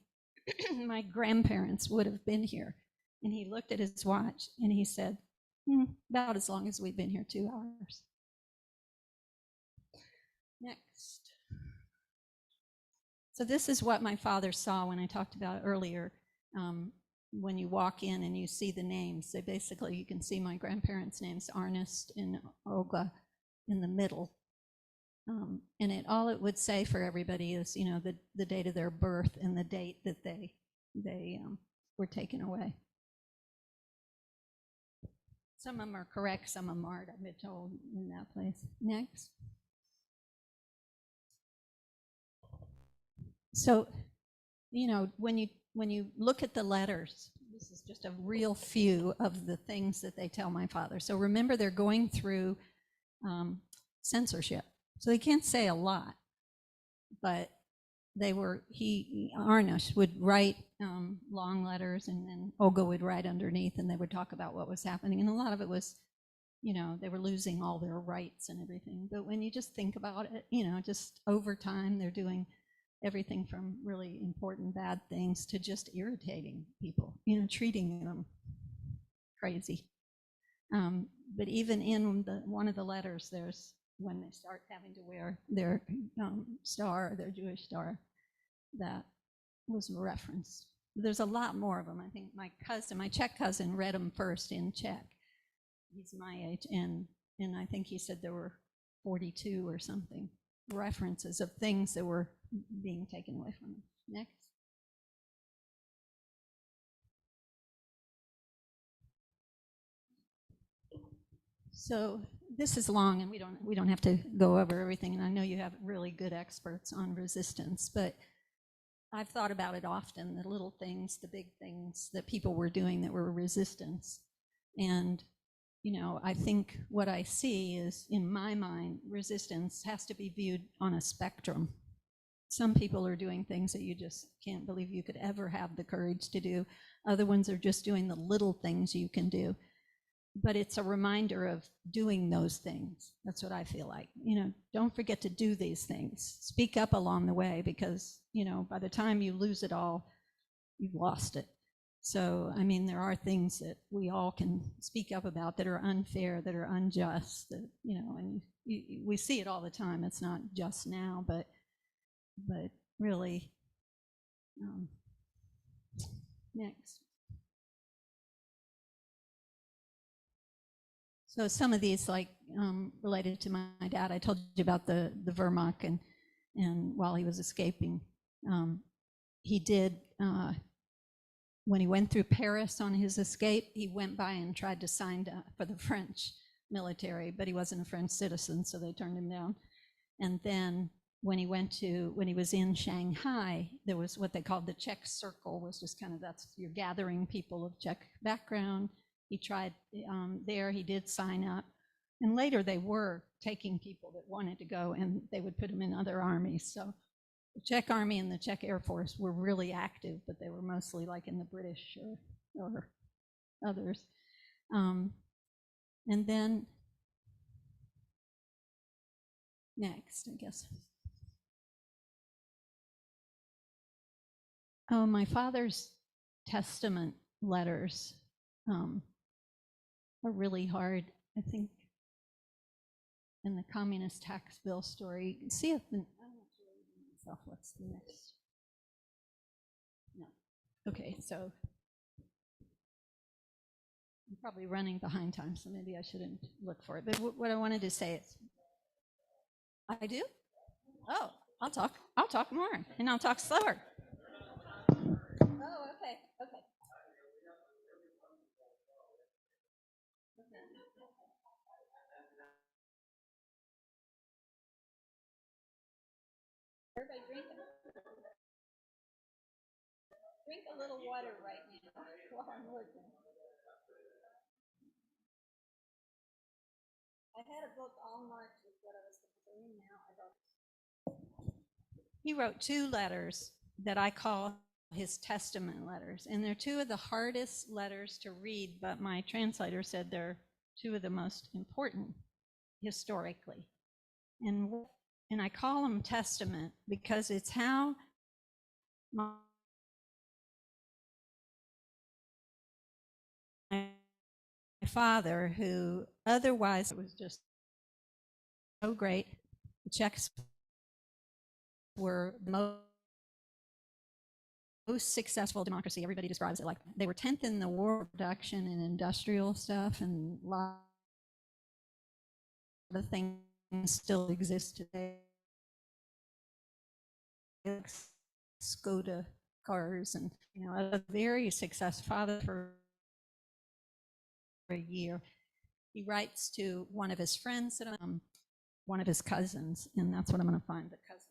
grandparents would have been here? And he looked at his watch, and he said, about as long as we've been here, 2 hours. Next. So this is what my father saw when I talked about earlier. When you walk in and you see the names, they basically, you can see my grandparents' names, Ernest and Olga, in the middle. And all it would say for everybody is, the date of their birth and the date that they were taken away. Some of them are correct, some of them aren't, I've been told in that place. Next. So, when you look at the letters, this is just a real few of the things that they tell my father. So remember, they're going through censorship, so they can't say a lot. But Arnish would write long letters, and then Olga would write underneath, and they would talk about what was happening. And a lot of it was, they were losing all their rights and everything. But when you just think about it, just over time, they're doing everything from really important bad things to just irritating people, treating them crazy. But even in one of the letters, there's when they start having to wear their star, their Jewish star, that was referenced. There's a lot more of them. I think my Czech cousin read them first in Czech. He's my age, and I think he said there were 42 or something references of things that were being taken away from him. Next. So this is long, and we don't have to go over everything, and I know you have really good experts on resistance, but I've thought about it often, the little things, the big things that people were doing that were resistance. And I think what I see is, in my mind, resistance has to be viewed on a spectrum. Some people are doing things that you just can't believe you could ever have the courage to do. Other ones are just doing the little things you can do. But it's a reminder of doing those things. That's what I feel like. Don't forget to do these things. Speak up along the way, because, by the time you lose it all, you've lost it. So, there are things that we all can speak up about that are unfair, that are unjust, that, and we see it all the time. It's not just now, but really, next. So some of these, like related to my dad, I told you about the Wehrmacht, and while he was escaping, he did, when he went through Paris on his escape, he went by and tried to sign for the French military, but he wasn't a French citizen, so they turned him down. And then when he was in Shanghai, there was what they called the Czech Circle, was just kind of, that's, you're gathering people of Czech background. He tried there, he did sign up. And later they were taking people that wanted to go, and they would put them in other armies. So the Czech Army and the Czech Air Force were really active, but they were mostly like in the British or others. And then next, I guess. Oh, my father's testament letters are really hard, I think. In the communist tax bill story, see if I'm not sure myself. What's the next? Okay, so I'm probably running behind time, so maybe I shouldn't look for it. But what I wanted to say is, I do? Oh, I'll talk more, and I'll talk slower. Oh, okay, okay. Everybody drink a little water right now while I'm looking. I had a book all marked with what I was going to do. Now I don't. He wrote 2 letters that I call his testament letters, and they're 2 of the hardest letters to read, but my translator said they're 2 of the most important historically. And I call them testament because it's how my father, who otherwise was just so great, the Czechs were the most successful democracy. Everybody describes it like they were 10th in the world production and industrial stuff, and a lot of things still exist today. Skoda cars, and a very successful father for a year. He writes to one of his friends, one of his cousins, and that's what I'm going to find, the cousin.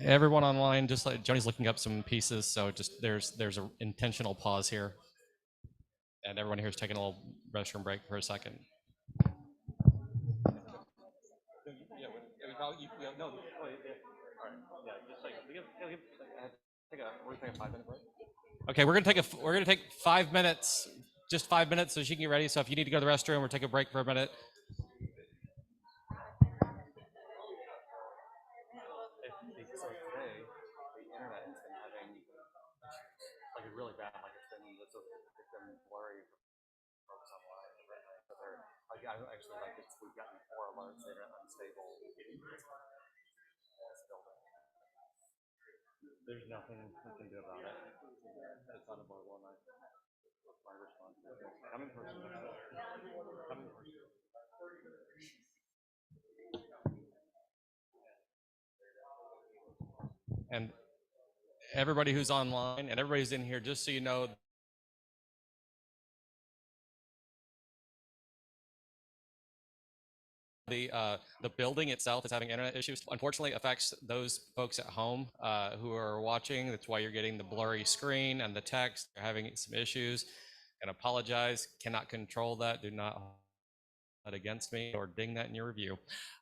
Everyone online, just like Joanie's looking up some pieces, so just there's an intentional pause here, and everyone here is taking a little restroom break for a second. Okay, we're gonna take 5 minutes, just 5 minutes, so she can get ready. So if you need to go to the restroom, we'll take a break for a minute. really bad. Like it's been blurry for folks online. So they're like, I actually like it's we've gotten 4 alerts. They're unstable. There's nothing we can do about it. It's unavoidable, and that's my responsibility. Come in person. Come in person. And everybody who's online and everybody who's in here, just so you know, the building itself is having internet issues. Unfortunately, affects those folks at home who are watching. That's why you're getting the blurry screen and the text. They're having some issues. And apologize. Cannot control that. Do not hold that against me or ding that in your review.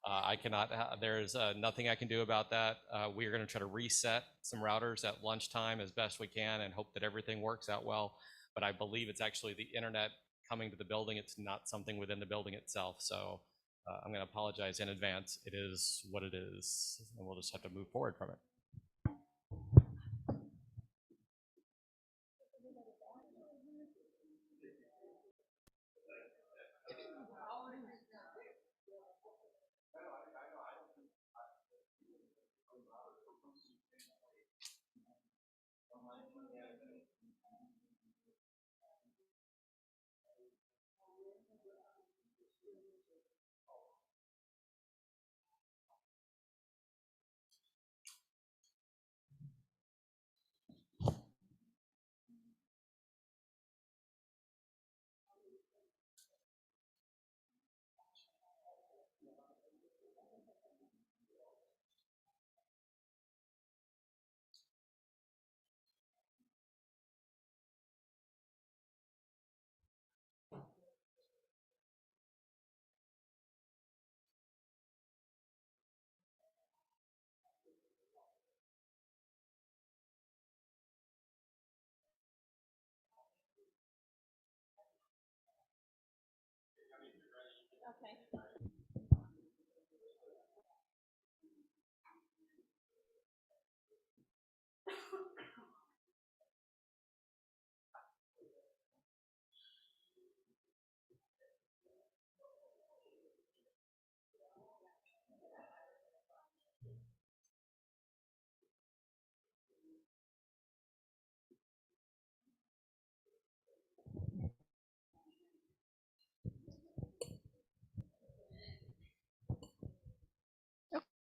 I cannot. There's nothing I can do about that. We are going to try to reset some routers at lunchtime as best we can and hope that everything works out well. But I believe it's actually the internet coming to the building. It's not something within the building itself. So I'm going to apologize in advance. It is what it is, and we'll just have to move forward from it.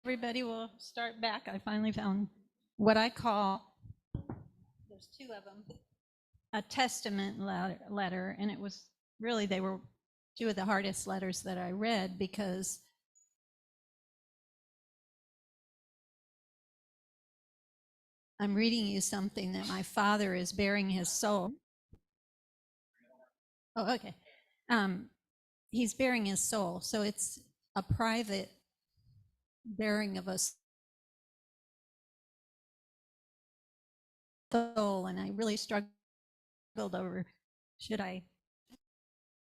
Everybody will start back. I finally found what I call, there's 2 of them, a testament letter, and it was really, they were 2 of the hardest letters that I read because I'm reading you something that my father is bearing his soul. Oh, okay. He's bearing his soul, so it's a private bearing of a soul, and I really struggled over, should I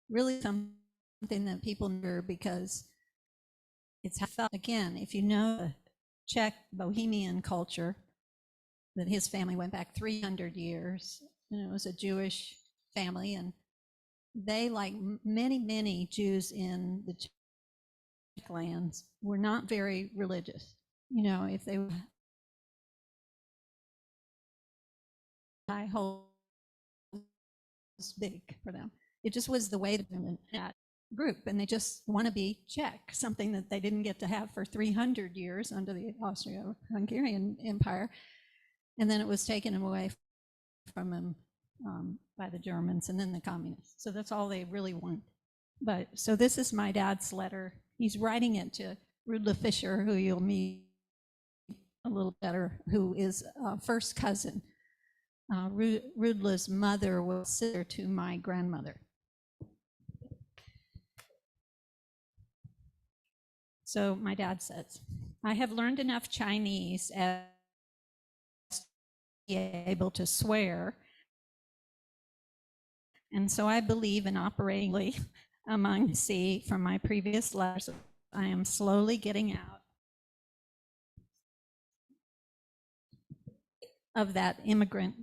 really something that people know, because it's how I felt. Again, if you know the Czech Bohemian culture, that his family went back 300 years, and it was a Jewish family, and they, like many Jews in the Czech lands, were not very religious. You know, if they were high hole was big for them. It just was the way to be in that group, and they just want to be Czech, something that they didn't get to have for 300 years under the Austro-Hungarian Empire, and then it was taken away from them by the Germans and then the communists. So that's all they really want. But so this is my dad's letter. He's writing it to Rudla Fisher, who you'll meet a little better, who is a first cousin. Rudla's mother was sister to my grandmother. So my dad says, I have learned enough Chinese as to be able to swear, and so I believe in operating among the sea from my previous letters. I am slowly getting out of that immigrant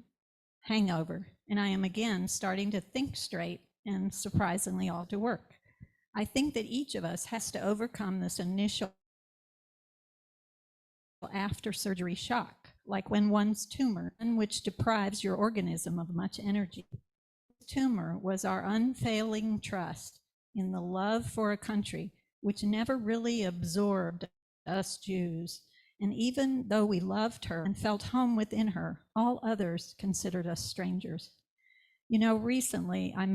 hangover, and I am again starting to think straight and surprisingly all to work. I think that each of us has to overcome this initial after surgery shock, like when one's tumor, which deprives your organism of much energy. Tumor was our unfailing trust in the love for a country which never really absorbed us Jews. And even though we loved her and felt home within her, all others considered us strangers. You know, recently I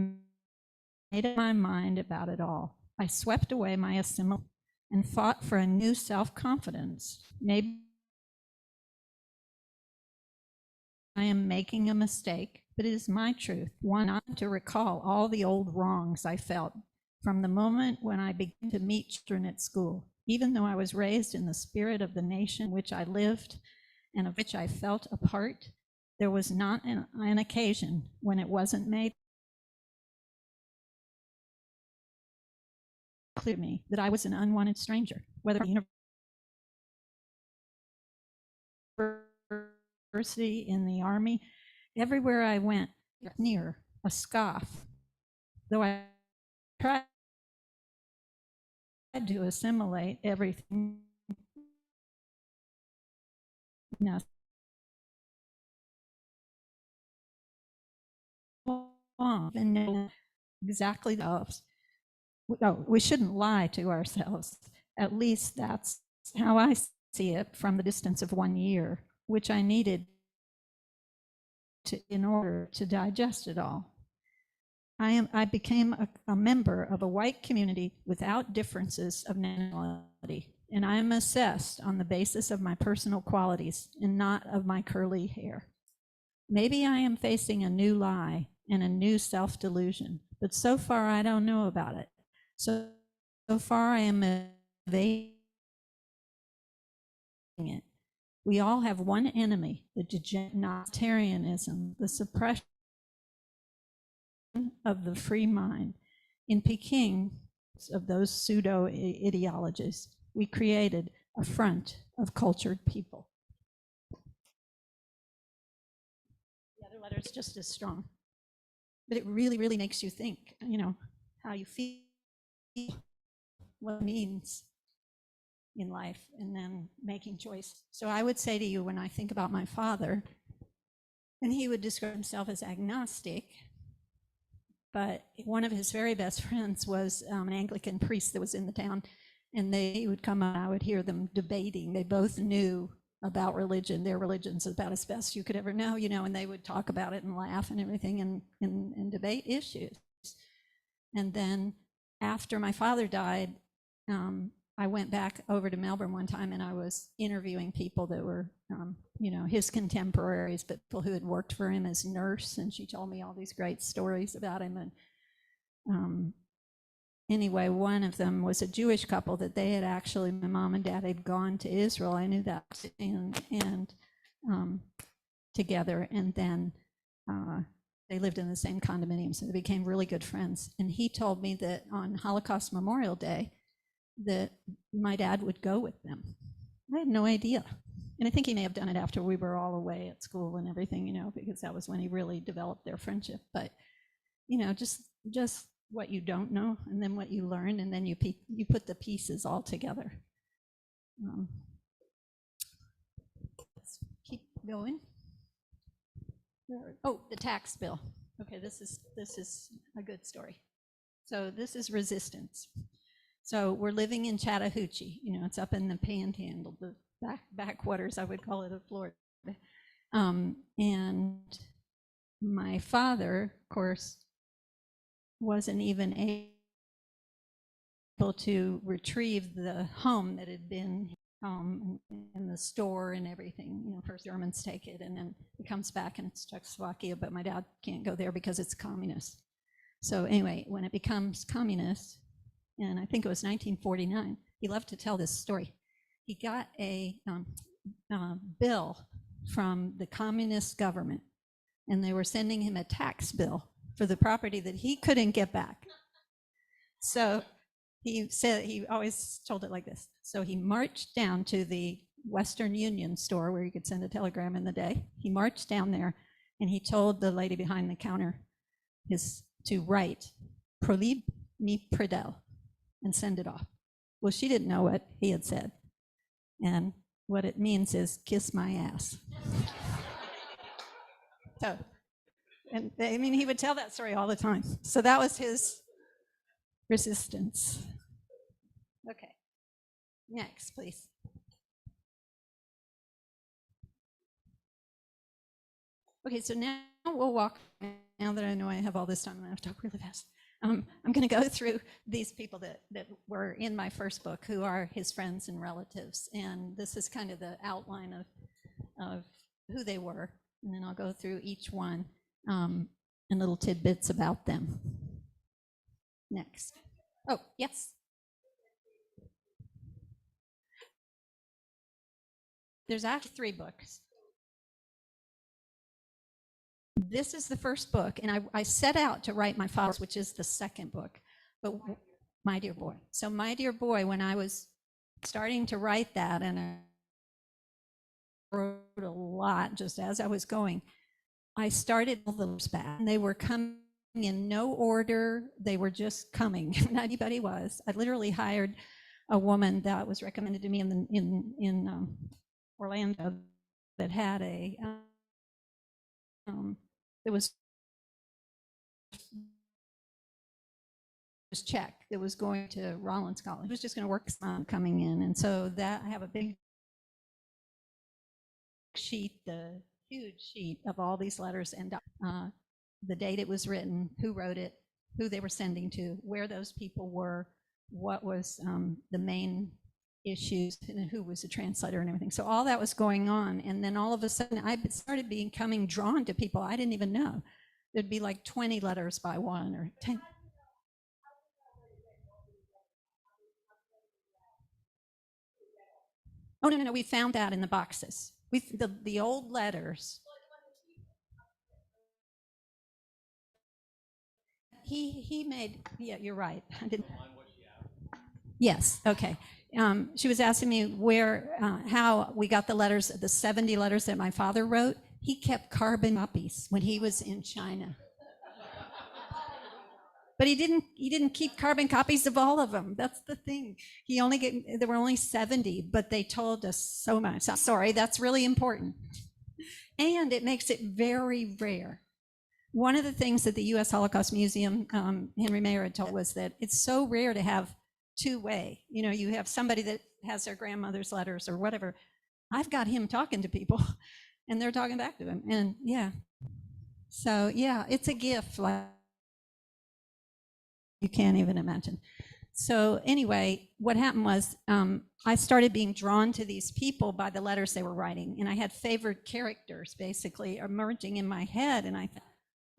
made up my mind about it all. I swept away my assimilation and fought for a new self-confidence. Maybe I am making a mistake, but it is my truth. One, not to recall all the old wrongs I felt from the moment when I began to meet children at school. Even though I was raised in the spirit of the nation which I lived and of which I felt a part, there was not an occasion when it wasn't made clear to me that I was an unwanted stranger, whether at the university, in the army, everywhere I went, near a scoff. Though I tried to assimilate everything, now and know exactly those. No, we shouldn't lie to ourselves. At least that's how I see it from the distance of 1 year, which I needed in order to digest it all. I became a member of a white community without differences of nationality, and I am assessed on the basis of my personal qualities and not of my curly hair. Maybe I am facing a new lie and a new self-delusion, but so far I don't know about it. So far I am evading it. We all have one enemy, the degenerationism, the suppression of the free mind. In Peking, of those pseudo ideologies, we created a front of cultured people. The other letter is just as strong, but it really, really makes you think, you know, how you feel, what it means in life, and then making choice. So I would say to you, when I think about my father, and he would describe himself as agnostic, but one of his very best friends was an Anglican priest that was in the town, and they would come out, I would hear them debating. They both knew about religion. Their religion's about as best you could ever know, you know, and they would talk about it and laugh and everything and debate issues. And then after my father died, I went back over to Melbourne one time, and I was interviewing people that were, you know, his contemporaries, but people who had worked for him as nurse, and she told me all these great stories about him. And anyway, one of them was a Jewish couple that they had actually, my mom and dad had gone to Israel. I knew that, and together, and then they lived in the same condominium, so they became really good friends. And he told me that on Holocaust Memorial Day, that my dad would go with them. I had no idea. And I think he may have done it after we were all away at school and everything, you know, because that was when he really developed their friendship. But, you know, just what you don't know, and then what you learn, and then you put the pieces all together. Let's keep going. Oh, the tax bill. Okay, this is a good story. So this is resistance. So we're living in Chattahoochee, you know, it's up in the panhandle, the backwaters, I would call it, of Florida. And my father, of course, wasn't even able to retrieve the home that had been in the store and everything. You know, first Germans take it, and then it comes back and it's Czechoslovakia, but my dad can't go there because it's communist. So anyway, when it becomes communist, and I think it was 1949, he loved to tell this story. He got a bill from the communist government, and they were sending him a tax bill for the property that he couldn't get back. So he said, he always told it like this. So he marched down to the Western Union store where you could send a telegram in the day. He marched down there, And he told the lady behind the counter to write "Prolib mi predel" and send it off. Well, she didn't know what he had said. And what it means is "kiss my ass." So, and I mean, he would tell that story all the time. So that was his resistance. Okay. Next, please. Okay, so now we'll walk. Now that I know I have all this time, I'm going to talk really fast. I'm going to go through these people that were in my first book, who are his friends and relatives. And this is kind of the outline of who they were. And then I'll go through each one and little tidbits about them. Next. Oh, yes. There's actually 3 books. This is the first book, and I set out to write my father's, which is the second book, but My Dear Boy. So My Dear Boy, when I was starting to write that, and I wrote a lot just as I was going, I started all the letters back, and they were coming in no order. They were just coming. Not anybody was. I literally hired a woman that was recommended to me in Orlando that had a it was check that was going to Rollins College. It was just going to work coming in. And so that I have a big sheet, the huge sheet of all these letters and the date it was written, who wrote it, who they were sending to, where those people were, what was the main issues, and who was the translator and everything. So all that was going on. And then all of a sudden I started becoming drawn to people I didn't even know. There'd be like 20 letters by one or 10. Oh, no, we found that in the boxes. The old letters. He made, yeah, you're right. I didn't. Yes, okay. She was asking me how we got the letters, the 70 letters that my father wrote. He kept carbon copies when he was in China. But he didn't keep carbon copies of all of them. That's the thing. There were only 70, but they told us so much. Sorry, that's really important. And it makes it very rare. One of the things that the U.S. Holocaust Museum, Henry Mayer had told was that it's so rare to have two-way. You know, you have somebody that has their grandmother's letters or whatever. I've got him talking to people, and they're talking back to him. And yeah. So yeah, it's a gift like you can't even imagine. So anyway, what happened was I started being drawn to these people by the letters they were writing, and I had favored characters basically emerging in my head, and I thought,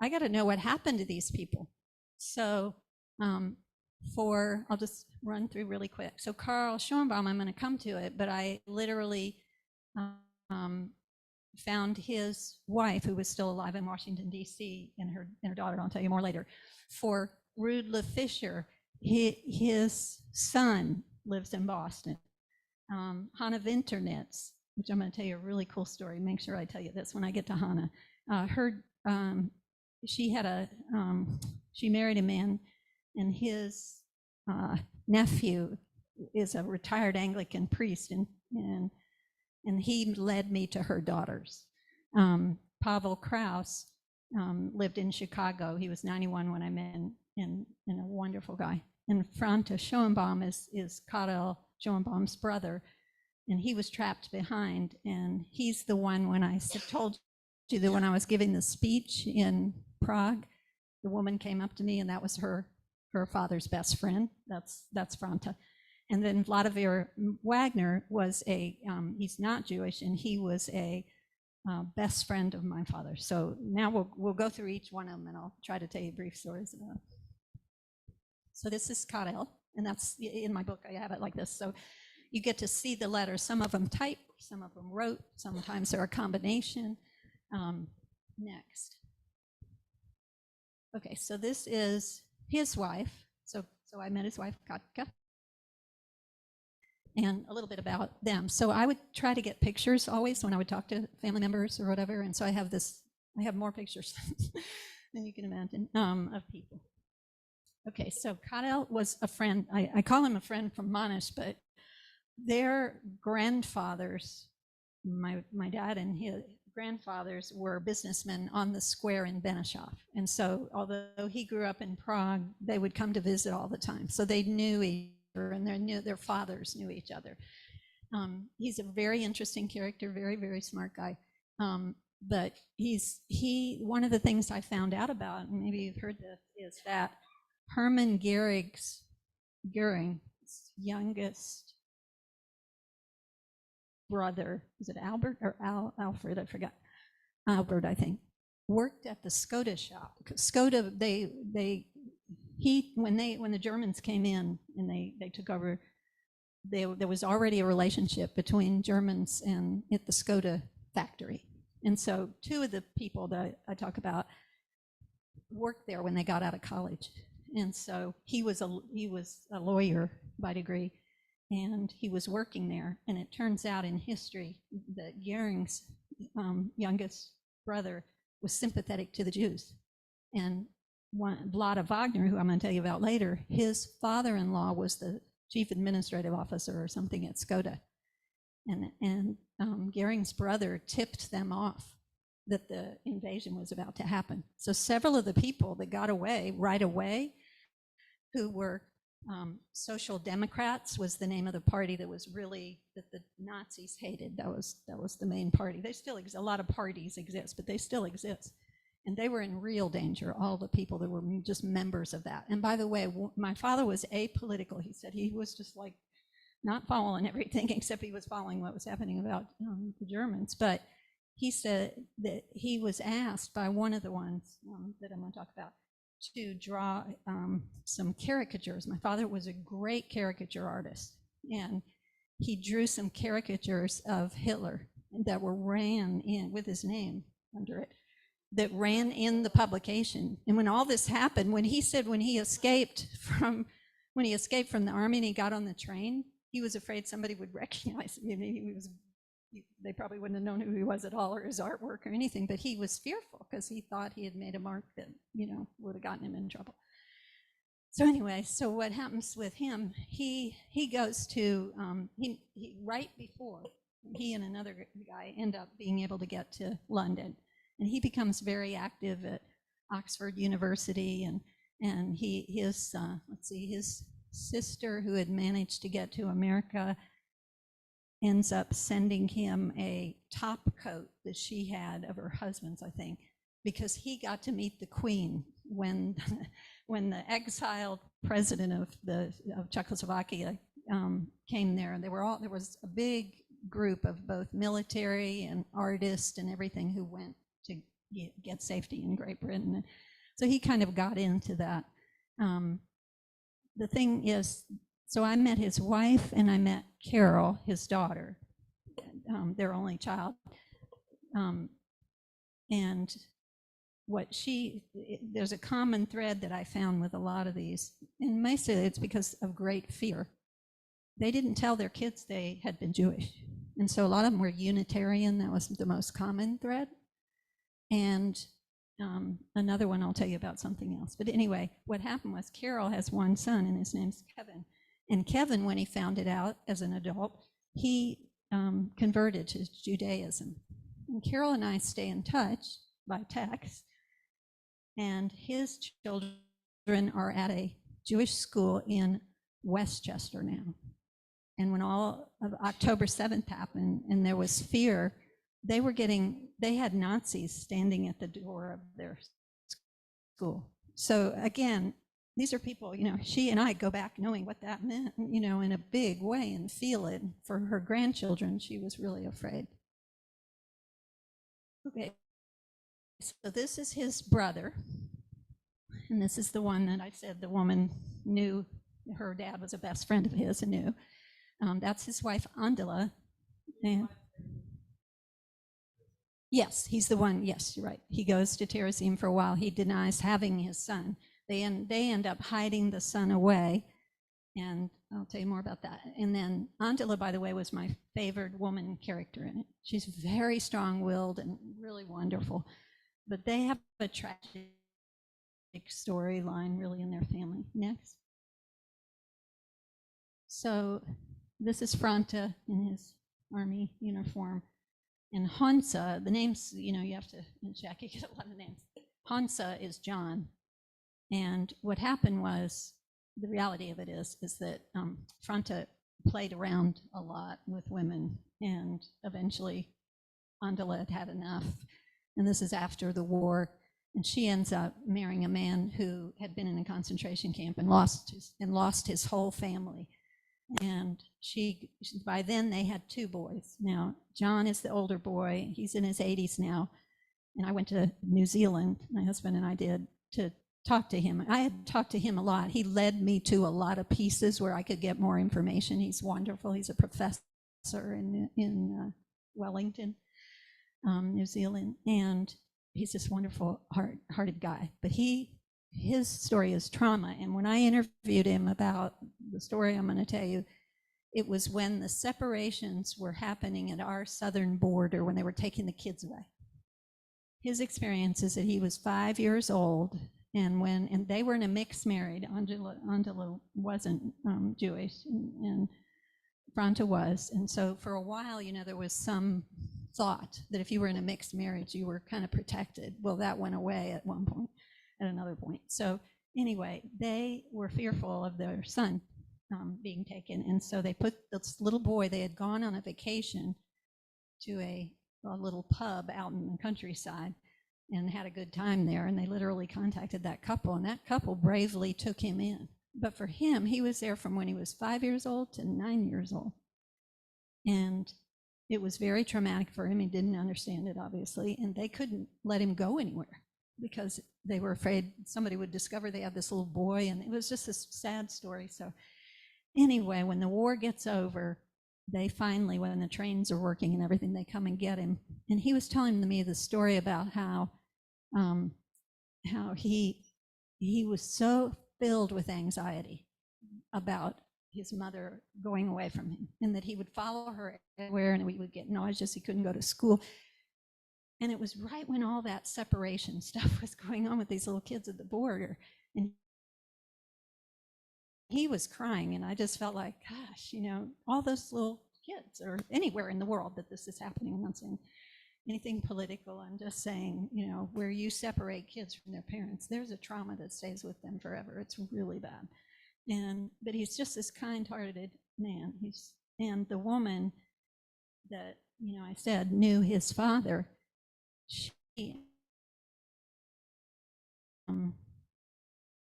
I got to know what happened to these people. So I'll just run through really quick. So Carl Schirmbaum, I'm going to come to it, but I literally found his wife, who was still alive in Washington, D.C., and her daughter, I'll tell you more later. For Rudla Fisher, his son lives in Boston. Hannah Winternitz, which I'm going to tell you a really cool story. Make sure I tell you this when I get to Hannah. She married a man, and his nephew is a retired Anglican priest, and he led me to her daughters. Pavel Kraus lived in Chicago. He was 91 when I met him, and a wonderful guy. And Franta Schoenbaum is Karel Schoenbaum's brother, and he was trapped behind. And he's the one, when I told you that when I was giving the speech in Prague, the woman came up to me, and that was her father's best friend. That's Franta. And then Vladimir Wagner was he's not Jewish, and he was a best friend of my father. So now we'll go through each one of them, and I'll try to tell you brief stories about it. So this is Karel, and that's in my book. I have it like this. So you get to see the letters. Some of them typed, some of them wrote. Sometimes they're a combination. Next. Okay, so this is his wife. So I met his wife, Katka, and a little bit about them. So I would try to get pictures always when I would talk to family members or whatever. And so I have this I have more pictures than you can imagine of people. Okay, so Karel was a friend. I call him a friend from Monash, but their grandfathers, my dad and his grandfathers were businessmen on the square in Benešov. And so although he grew up in Prague, they would come to visit all the time. So they knew each other, and their fathers knew each other. He's a very interesting character, very, very smart guy. But one of the things I found out about, and maybe you've heard this, is that Hermann Göring's youngest brother, is it Albert or Alfred? I forgot. Albert, I think, worked at the Skoda shop. Skoda, when the Germans came in and they took over, there was already a relationship between Germans and at the Skoda factory. And so two of the people that I talk about worked there when they got out of college. And so he was a lawyer by degree, and he was working there. And it turns out in history that Göring's youngest brother was sympathetic to the Jews. And Vlada Wagner, who I'm going to tell you about later, his father-in-law was the chief administrative officer or something at Skoda. And Göring's brother tipped them off that the invasion was about to happen. So several of the people that got away right away, who were Social Democrats, was the name of the party that the Nazis hated. That was the main party. They still exist. A lot of parties exist, but they still exist. And they were in real danger, all the people that were just members of that. And by the way, my father was apolitical. He said he was just like not following everything, except he was following what was happening about the Germans. But he said that he was asked by one of the ones that I'm going to talk about to draw some caricatures. My father was a great caricature artist, and he drew some caricatures of Hitler that were ran in with his name under it, that ran in the publication. And when all this happened, when he escaped from the army and he got on the train, he was afraid somebody would recognize him. They probably wouldn't have known who he was at all, or his artwork or anything, but he was fearful because he thought he had made a mark that, would have gotten him in trouble. So anyway, so what happens with him, he goes to, right before he and another guy end up being able to get to London, and he becomes very active at Oxford University, and his sister, who had managed to get to America, ends up sending him a top coat that she had of her husband's, I think, because he got to meet the Queen when the exiled president of Czechoslovakia came there. And there was a big group of both military and artists and everything who went to get safety in Great Britain. So he kind of got into that. The thing is, so I met his wife and I met Carol, his daughter, their only child. And there's a common thread that I found with a lot of these, and mostly it's because of great fear. They didn't tell their kids they had been Jewish. And so a lot of them were Unitarian. That was the most common thread. And another one, I'll tell you about something else. But anyway, what happened was Carol has one son, and his name's Kevin. And Kevin, when he found it out as an adult, he converted to Judaism. And Carol and I stay in touch by text. And his children are at a Jewish school in Westchester now. And when all of October 7th happened and there was fear, they had Nazis standing at the door of their school. So again, these are people, she and I go back knowing what that meant, in a big way, and feel it. For her grandchildren, she was really afraid. Okay, so this is his brother, and this is the one that I said the woman knew, her dad was a best friend of his and knew. That's his wife, Andela. And yes, he's the one, yes, you're right. He goes to Terezin for a while. He denies having his son. They end up hiding the son away, and I'll tell you more about that. And then Andela, by the way, was my favorite woman character in it. She's very strong-willed and really wonderful. but they have a tragic storyline really in their family. Next. So this is Franta in his army uniform. And Hansa, the names, you have to check, you get a lot of names. Hansa is John. And what happened was, the reality of it is that Franta played around a lot with women, and eventually Angela had had enough. And this is after the war. And she ends up marrying a man who had been in a concentration camp and lost his whole family. And by then they had 2 boys. Now, John is the older boy. He's in his 80s now. And I went to New Zealand, my husband and I did, to talk to him. I had talked to him a lot. He led me to a lot of pieces where I could get more information. He's wonderful. He's a professor in Wellington, New Zealand. And he's this wonderful, hearted guy. But his story is trauma. And when I interviewed him about the story I'm going to tell you, it was when the separations were happening at our southern border, when they were taking the kids away. His experience is that he was 5 years old, and they were in a mixed marriage. Angela wasn't Jewish, and Franta was. And so for a while, there was some thought that if you were in a mixed marriage, you were kind of protected. Well, that went away at another point. So anyway, they were fearful of their son being taken. And so they put this little boy, they had gone on a vacation to a little pub out in the countryside and had a good time there. And they literally contacted that couple, and that couple bravely took him in. But for him, he was there from when he was 5 years old to 9 years old. And it was very traumatic for him. He didn't understand it, obviously. And they couldn't let him go anywhere because they were afraid somebody would discover they had this little boy. And it was just this sad story. So anyway, when the war gets over, they finally, when the trains are working and everything, they come and get him. And he was telling me the story about how he was so filled with anxiety about his mother going away from him, and that he would follow her everywhere, and he would get nauseous. He couldn't go to school. And it was right when all that separation stuff was going on with these little kids at the border. And he was crying, and I just felt like, gosh, all those little kids, or anywhere in the world that this is happening. I'm not saying anything political. I'm just saying, where you separate kids from their parents, there's a trauma that stays with them forever. It's really bad. But he's just this kind-hearted man. And the woman that, I said knew his father,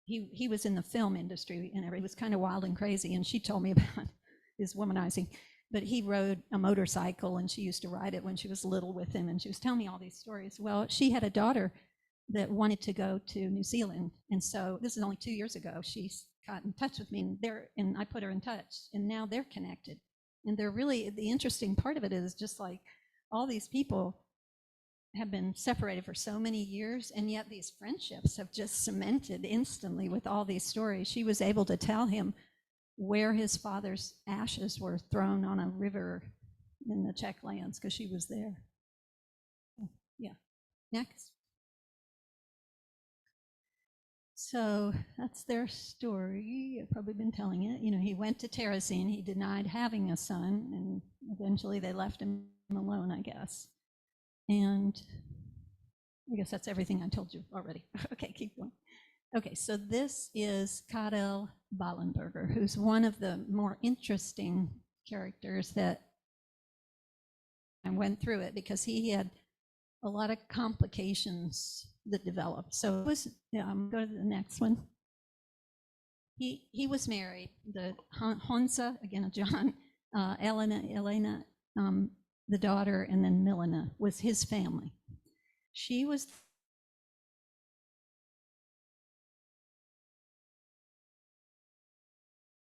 he was in the film industry, and he was kind of wild and crazy, and she told me about his womanizing. But he rode a motorcycle, and she used to ride it when she was little with him, and she was telling me all these stories. Well, she had a daughter that wanted to go to New Zealand, and so this is only 2 years ago. She got in touch with me, and I put her in touch, and now they're connected. And they're really, the interesting part of it is just like all these people have been separated for so many years, and yet these friendships have just cemented instantly with all these stories. She was able to tell him where his father's ashes were thrown on a river in the Czech lands because she was there. Yeah. Next. So that's their story. I've probably been telling it. He went to Terezin. He denied having a son, and eventually they left him alone, I guess. And I guess that's everything I told you already. Okay, keep going. Okay, so this is Karel Ballenberger, who's one of the more interesting characters that I went through it because he had a lot of complications that developed. So it was, go to the next one. He was married. The Honza, again, a John, Elena, the daughter, and then Milena was his family. She was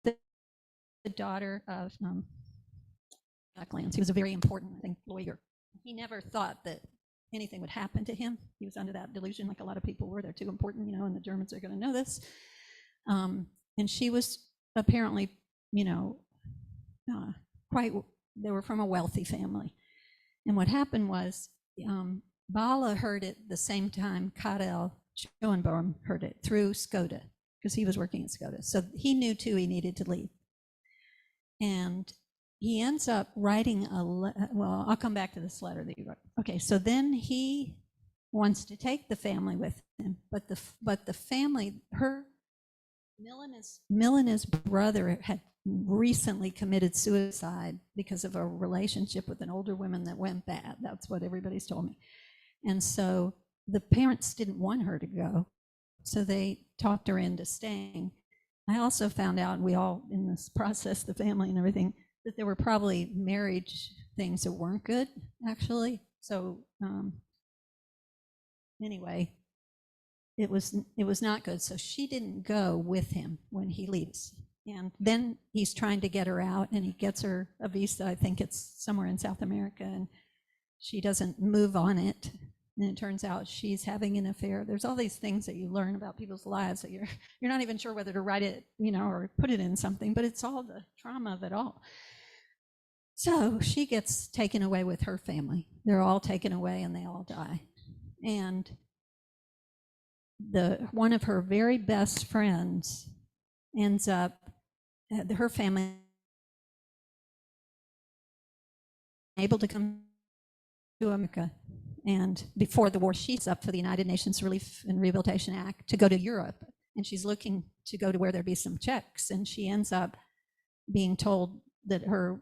the daughter of Lance. He was a very important, I think, lawyer. He never thought that anything would happen to him. He was under that delusion, like a lot of people were. They're too important, and the Germans are going to know this. And she was apparently, they were from a wealthy family. And what happened was Bala heard it the same time Karel Schoenbaum heard it through Skoda, because he was working at Skoda. So he knew too he needed to leave. And he ends up writing well, I'll come back to this letter that you wrote. Okay, so then he wants to take the family with him, but the family, Milena's brother had recently committed suicide because of a relationship with an older woman that went bad. That's what everybody's told me. And so the parents didn't want her to go, so they talked her into staying. I also found out, we all in this process, the family and everything, that there were probably marriage things that weren't good, actually. So anyway, it was not good. So she didn't go with him when he leaves. And then he's trying to get her out, and he gets her a visa. I think it's somewhere in South America, and she doesn't move on it. And it turns out she's having an affair. There's all these things that you learn about people's lives that you're not even sure whether to write it, or put it in something, but it's all the trauma of it all. So she gets taken away with her family. They're all taken away and they all die. And one of her very best friends ends up, her family able to come to America. And before the war, she's up for the United Nations Relief and Rehabilitation Act to go to Europe. And she's looking to go to where there'd be some checks. And she ends up being told that her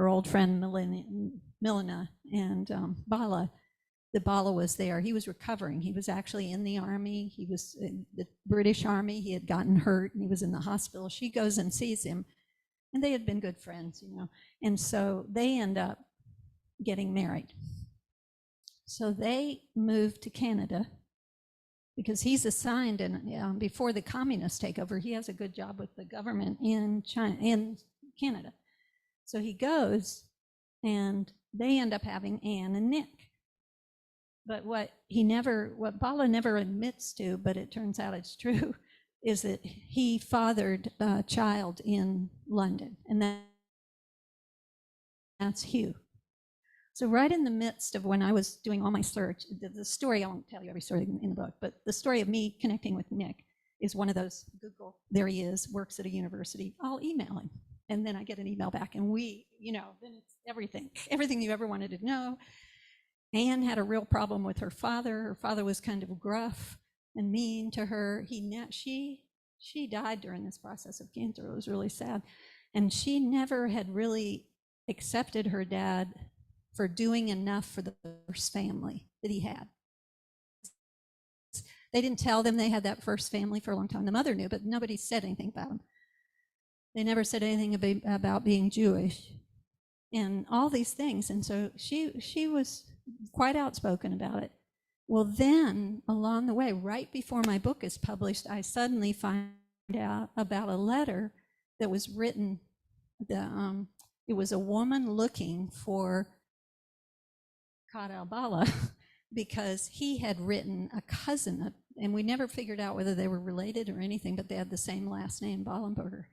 old friend Milena and Bala, that Bala was there. He was recovering. He was actually in the army. He was in the British Army. He had gotten hurt and he was in the hospital. She goes and sees him, and they had been good friends, And so they end up getting married. So they moved to Canada because he's assigned, and before the communists take over, he has a good job with the government in Canada. So he goes, and they end up having Anne and Nick. But what Bala never admits to, but it turns out it's true, is that he fathered a child in London, and that's Hugh. So right in the midst of when I was doing all my search, the story, I won't tell you every story in the book, but the story of me connecting with Nick is one of those Google, there he is, works at a university, I'll email him. And then I get an email back, and then it's everything you ever wanted to know. Anne had a real problem with her father. Her father was kind of gruff and mean to her. She died during this process of cancer. It was really sad. And she never had really accepted her dad for doing enough for the first family that he had. They didn't tell them they had that first family for a long time. The mother knew, but nobody said anything about him. They never said anything about being Jewish and all these things. And so she was quite outspoken about it. Well, then along the way, right before my book is published, I suddenly find out about a letter that was written. It was a woman looking for Karel Bala because he had written a cousin, and we never figured out whether they were related or anything, but they had the same last name, Ballenberger.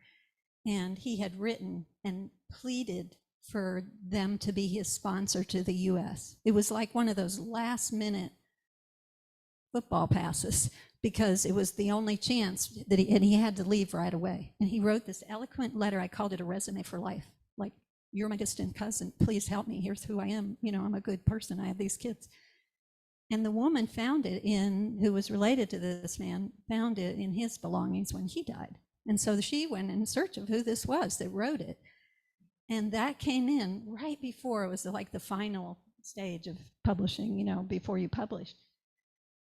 And he had written and pleaded for them to be his sponsor to the US. It was like one of those last minute football passes because it was the only chance that he had to leave right away. And he wrote this eloquent letter. I called it a resume for life. Like, you're my distant cousin. Please help me. Here's who I am. I'm a good person. I have these kids. And the woman found it who was related to this man, found it in his belongings when he died. And so she went in search of who this was that wrote it. And that came in right before it was like the final stage of publishing, before you publish.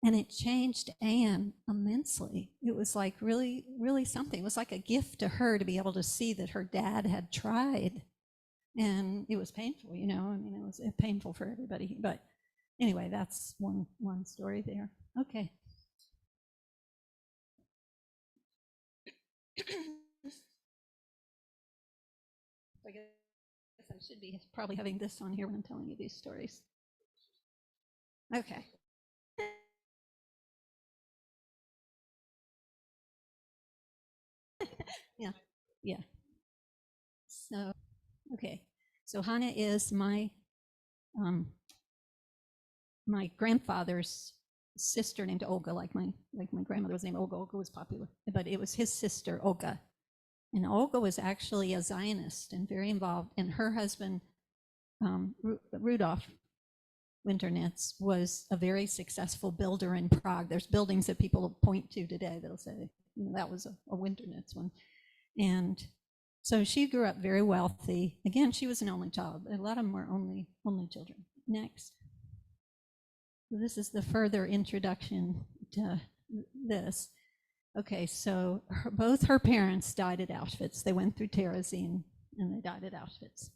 And it changed Anne immensely. It was like really, really something. It was like a gift to her to be able to see that her dad had tried. And it was painful, it was painful for everybody. But anyway, that's one story there. Okay. I guess I should be probably having this on here when I'm telling you these stories. Okay. Yeah. So, okay. So Hannah is my my grandfather's sister named Olga, like my grandmother was named Olga. Olga was popular, but it was his sister, Olga. And Olga was actually a Zionist and very involved. And her husband, Rudolph Winternitz, was a very successful builder in Prague. There's buildings that people point to today that'll say, you know, that was a Winternitz one. And so she grew up very wealthy. Again, she was an only child. A lot of them were only children. Next. So this is the further introduction to this. Okay, so both her parents died at Auschwitz. They went through Terezin and they died at Auschwitz.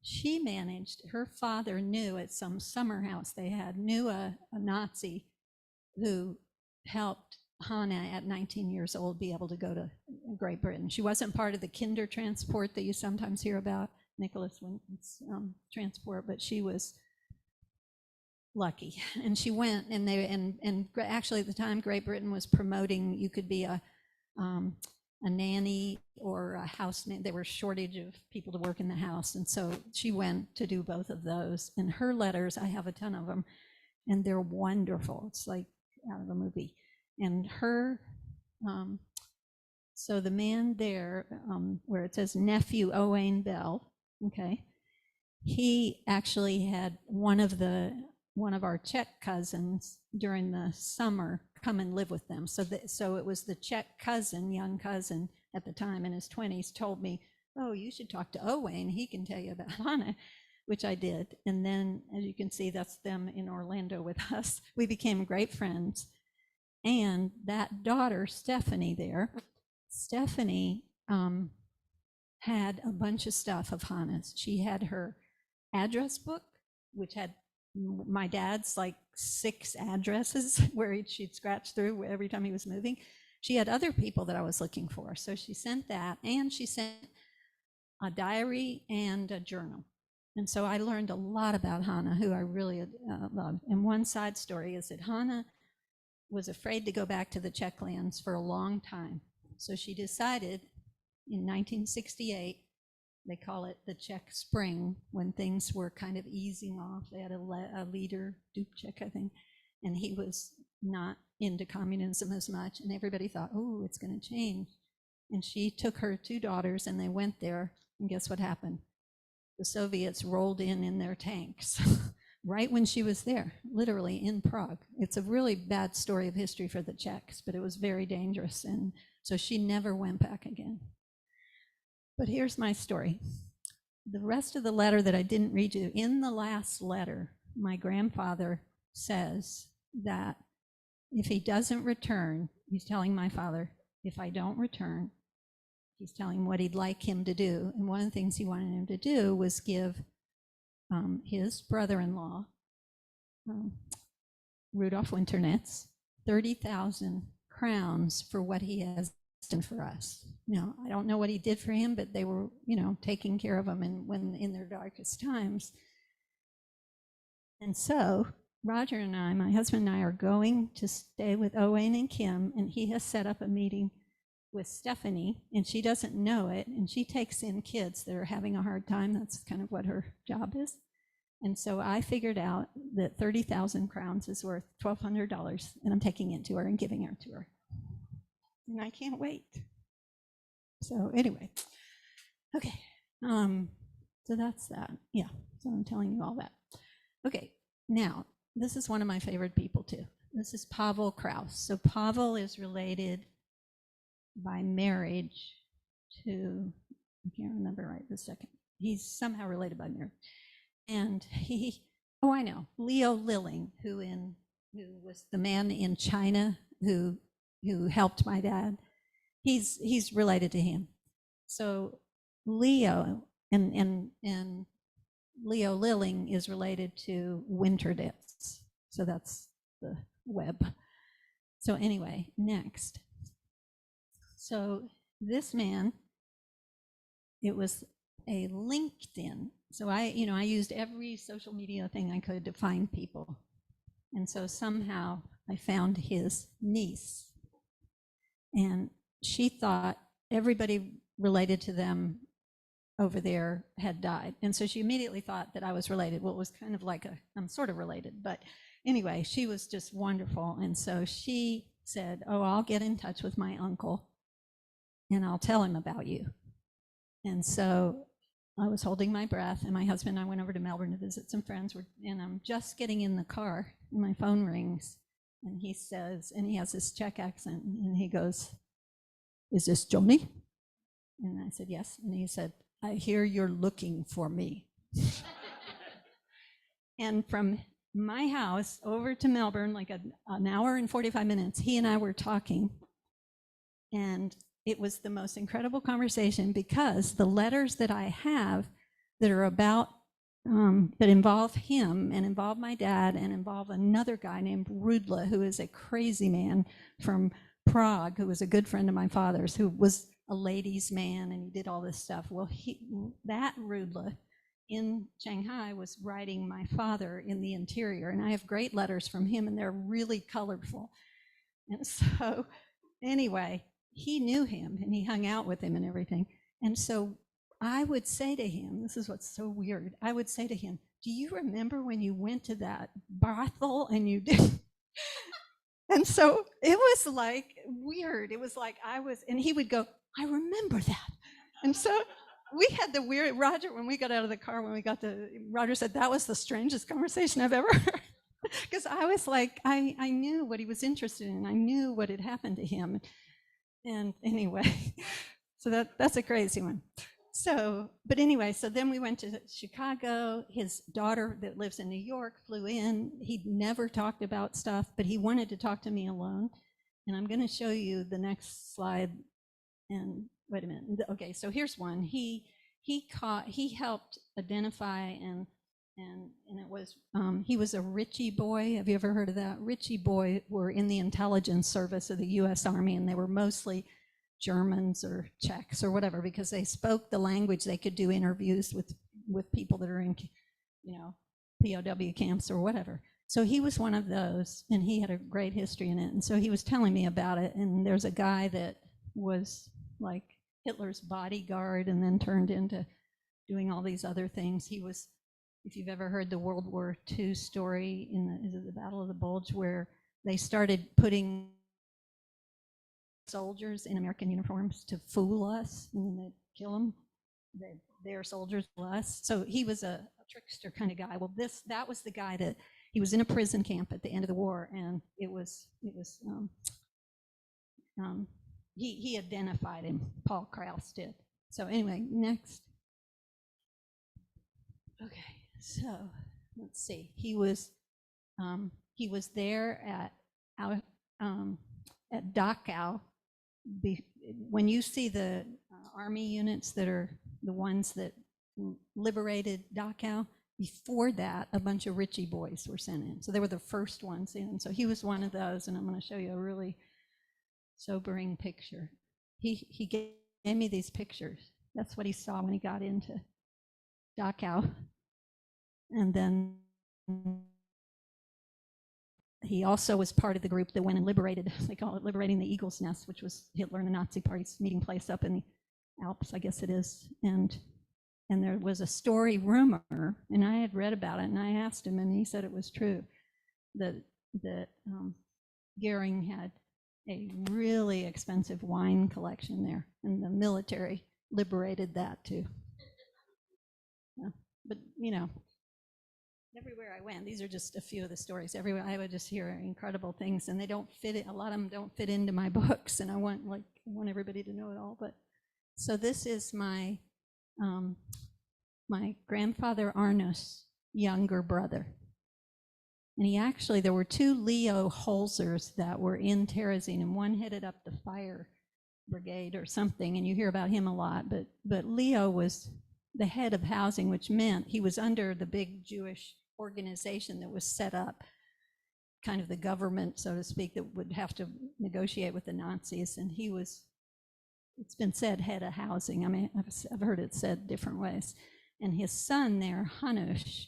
She managed, her father knew at some summer house they had, knew a Nazi who helped Hannah at 19 years old be able to go to Great Britain. She wasn't part of the kinder transport that you sometimes hear about, Nicholas Winton's transport, but she was lucky. And she went, and actually at the time Great Britain was promoting you could be a nanny or a housemaid. There was a shortage of people to work in the house, and so she went to do both of those. And her letters, I have a ton of them, and they're wonderful. It's like out of a movie. And her, so the man there, where it says nephew Owain Bell, okay, he actually had one of our Czech cousins during the summer come and live with them. So it was the Czech cousin, young cousin at the time in his 20s, told me, oh, you should talk to Owain. He can tell you about Hannah, which I did. And then, as you can see, that's them in Orlando with us. We became great friends. And that daughter, Stephanie had a bunch of stuff of Hannah's. She had her address book, which had my dad's like 6 addresses where she'd scratch through every time he was moving. She had other people that I was looking for. So she sent that, and she sent a diary and a journal. And so I learned a lot about Hannah, who I really loved. And one side story is that Hannah was afraid to go back to the Czech lands for a long time. So she decided in 1968, they call it the Czech Spring, when things were kind of easing off. They had a leader, Dubček, I think, and he was not into communism as much. And everybody thought, oh, it's going to change. And she took her 2 daughters and they went there. And guess what happened? The Soviets rolled in their tanks right when she was there, literally in Prague. It's a really bad story of history for the Czechs, but it was very dangerous. And so she never went back again. But here's my story. The rest of the letter that I didn't read you, in the last letter, my grandfather says that if he doesn't return, he's telling my father, if I don't return, he's telling him what he'd like him to do. And one of the things he wanted him to do was give his brother-in-law, Rudolf Winternitz, 30,000 crowns for what he has done for us. Now, I don't know what he did for him, but they were, taking care of him in their darkest times. And so Roger and I, my husband and I, are going to stay with Owain and Kim, and he has set up a meeting with Stephanie, and she doesn't know it, and she takes in kids that are having a hard time. That's kind of what her job is. And so I figured out that 30,000 crowns is worth $1,200, and I'm taking it to her and giving it to her. And I can't wait. So anyway, okay. So that's that. Yeah, so I'm telling you all that. Okay, now, this is one of my favorite people too. This is Pavel Kraus. So Pavel is related by marriage to, I can't remember right this second. He's somehow related by marriage. And I know, Leo Lilling, who was the man in China who helped my dad. He's related to him. So Leo and Leo Lilling is related to Winternitz. So that's the web. So anyway, next. So this man, it was a LinkedIn. So I used every social media thing I could to find people. And so somehow I found his niece. And she thought everybody related to them over there had died. And so she immediately thought that I was related. Well, it was kind of like I'm sort of related. But anyway, she was just wonderful. And so she said, oh, I'll get in touch with my uncle and I'll tell him about you. And so I was holding my breath, and my husband and I went over to Melbourne to visit some friends, and I'm just getting in the car, and my phone rings, and he says, and he has this Czech accent, and he goes, is this Joanie? And I said, yes. And he said, I hear you're looking for me. And from my house over to Melbourne, like an hour and 45 minutes, he and I were talking, and it was the most incredible conversation, because the letters that I have that are about, that involve him and involve my dad and involve another guy named Rudla, who is a crazy man from Prague, who was a good friend of my father's, who was a ladies' man, and he did all this stuff. Well, that Rudla in Shanghai was writing my father in the interior, and I have great letters from him, and they're really colorful. And so anyway, he knew him and he hung out with him and everything. And so I would say to him, this is what's so weird, I would say to him, do you remember when you went to that brothel and you did? And so it was like weird. It was like and he would go, I remember that. And so we had the weird, Roger, when we got out of the car, Roger said, that was the strangest conversation I've ever heard. Because I was like, I knew what he was interested in. I knew what had happened to him. And anyway, so that's a crazy one. So, but anyway, so then we went to Chicago. His daughter that lives in New York flew in. He'd never talked about stuff, but he wanted to talk to me alone. And I'm going to show you the next slide. And wait a minute. Okay, so here's one. He helped identify and it was, he was a Ritchie boy. Have you ever heard of that? Ritchie boy were in the intelligence service of the U.S. Army, and they were mostly Germans or Czechs or whatever, because they spoke the language. They could do interviews with people that are in, POW camps or whatever. So he was one of those, and he had a great history in it. And so he was telling me about it, and there's a guy that was like Hitler's bodyguard and then turned into doing all these other things. He was, if you've ever heard the World War II story is it the Battle of the Bulge, where they started putting soldiers in American uniforms to fool us, and then they'd kill them. Their soldiers fool us. So he was a trickster kind of guy. Well, that was the guy that he was in a prison camp at the end of the war, and he identified him. Paul Krauss did. So anyway, next. Okay. So let's see. He was there at Dachau. When you see the army units that are the ones that liberated Dachau, before that, a bunch of Ritchie boys were sent in. So they were the first ones in. So he was one of those, and I'm going to show you a really sobering picture. He gave me these pictures. That's what he saw when he got into Dachau. And then he also was part of the group that went and liberated, they call it liberating the Eagle's Nest, which was Hitler and the Nazi party's meeting place up in the Alps, I guess it is. And there was a story rumor, and I had read about it, and I asked him, and he said it was true, that Goering had a really expensive wine collection there, and the military liberated that too. Yeah. But everywhere I went, these are just a few of the stories. Everywhere I would just hear incredible things, and they don't fit. A lot of them don't fit into my books, and I want everybody to know it all. But so this is my grandfather Arno's younger brother, and there were two Leo Holzers that were in Terezin, and one headed up the fire brigade or something, and you hear about him a lot. But Leo was the head of housing, which meant he was under the big Jewish organization that was set up, kind of the government, so to speak, that would have to negotiate with the Nazis. And he was, it's been said, head of housing. I mean, I've heard it said different ways. And his son there, Hanush,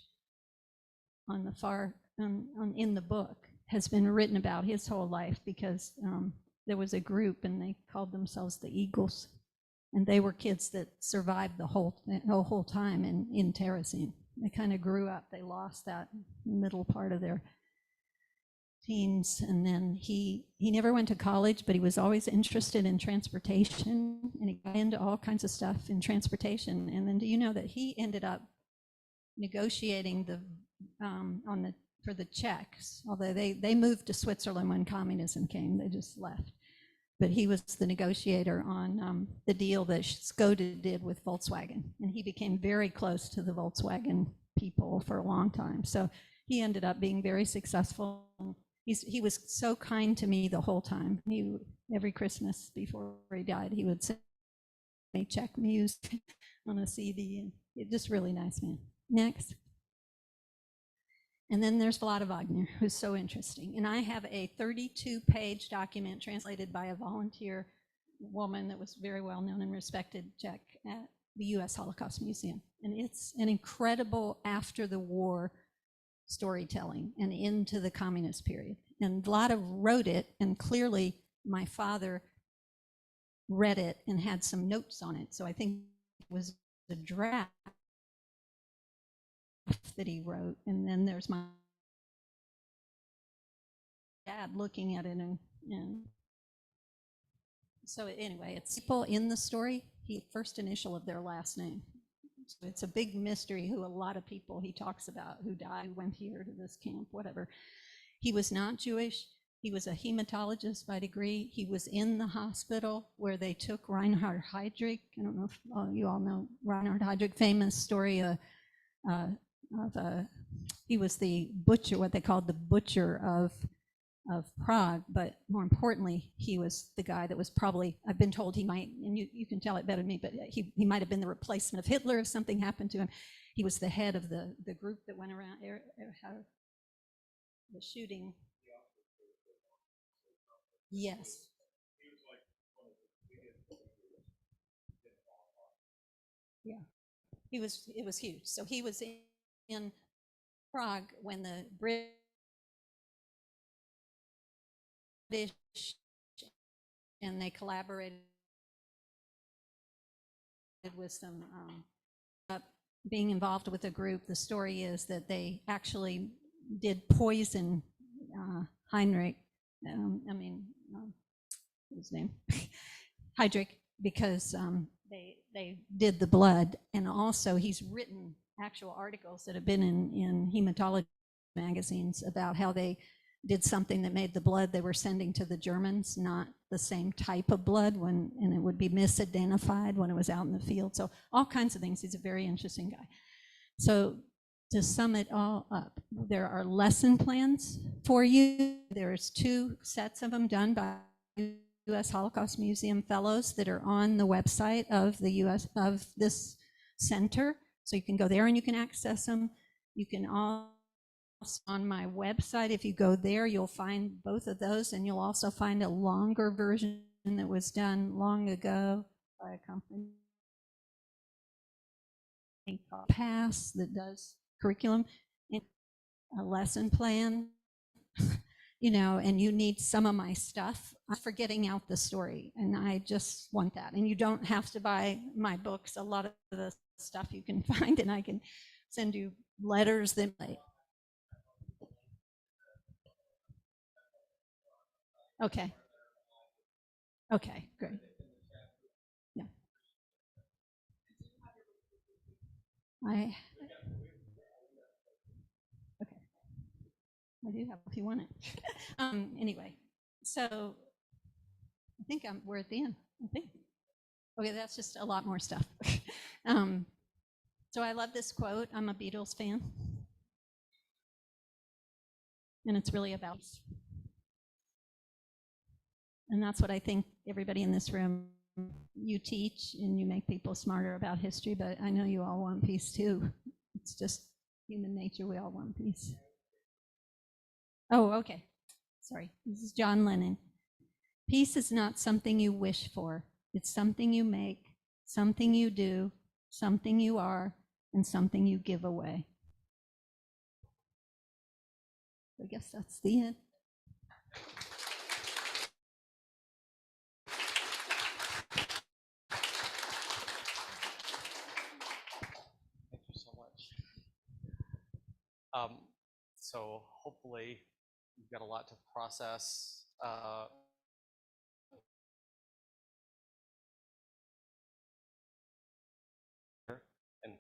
on the far, in the book, has been written about his whole life, because there was a group and they called themselves the Eagles. And they were kids that survived the whole time in Terezin. They kind of grew up. They lost that middle part of their teens, and then he never went to college, but he was always interested in transportation, and he got into all kinds of stuff in transportation. And then do you know that he ended up negotiating the for the Czechs, although they moved to Switzerland when communism came, they just left. But he was the negotiator on the deal that Skoda did with Volkswagen, and he became very close to the Volkswagen people for a long time. So he ended up being very successful. He was so kind to me the whole time. Every Christmas before he died, he would send me Czech music on a CD, and just really nice man. Next. And then there's Vlada Wagner, who's so interesting. And I have a 32-page document translated by a volunteer woman that was very well known and respected Czech at the U.S. Holocaust Museum. And it's an incredible after the war storytelling and into the communist period. And Vlada wrote it, and clearly my father read it and had some notes on it. So I think it was a draft that he wrote, and then there's my dad looking at it, and so anyway, it's people in the story, he first initial of their last name. So it's a big mystery who a lot of people he talks about who died, who went here to this camp, whatever. He was not Jewish. He was a hematologist by degree. He was in the hospital where they took Reinhard Heydrich. I don't know if you all know Reinhard Heydrich, famous story he was the butcher, what they called the butcher of Prague, but more importantly, he was the guy that was probably, I've been told he might, and you can tell it better than me, but he might have been the replacement of Hitler if something happened to him. He was the head of the group that went around the shooting. Yes. Yeah, it was huge. So he was in Prague when the British and they collaborated with some being involved with a group. The story is that they actually did poison Heinrich. His name Heydrich, because they did the blood, and also he's written actual articles that have been in hematology magazines about how they did something that made the blood they were sending to the Germans not the same type of blood, and it would be misidentified when it was out in the field. So all kinds of things. He's a very interesting guy. So to sum it all up, there are lesson plans for you. There's 2 sets of them done by U.S. Holocaust Museum fellows that are on the website of the U.S. of this center. So you can go there and you can access them. You can also, on my website, if you go there, you'll find both of those, and you'll also find a longer version that was done long ago by a company called Pass that does curriculum and a lesson plan. And you need some of my stuff. I'm forgetting out the story, and I just want that. And you don't have to buy my books. A lot of the stuff you can find, and I can send you letters that might. Okay. Okay, great. Yeah. Okay. I do have if you want it. Anyway, so I think we're at the end. I think. Okay, that's just a lot more stuff. So I love this quote. I'm a Beatles fan, and it's really about peace. And that's what I think everybody in this room, you teach and you make people smarter about history, but I know you all want peace too. It's just human nature. We all want peace. Oh, okay. Sorry. This is John Lennon. Peace is not something you wish for. It's something you make, something you do, something you are, and something you give away. I guess that's the end. Thank you so much. So hopefully we've got a lot to process. And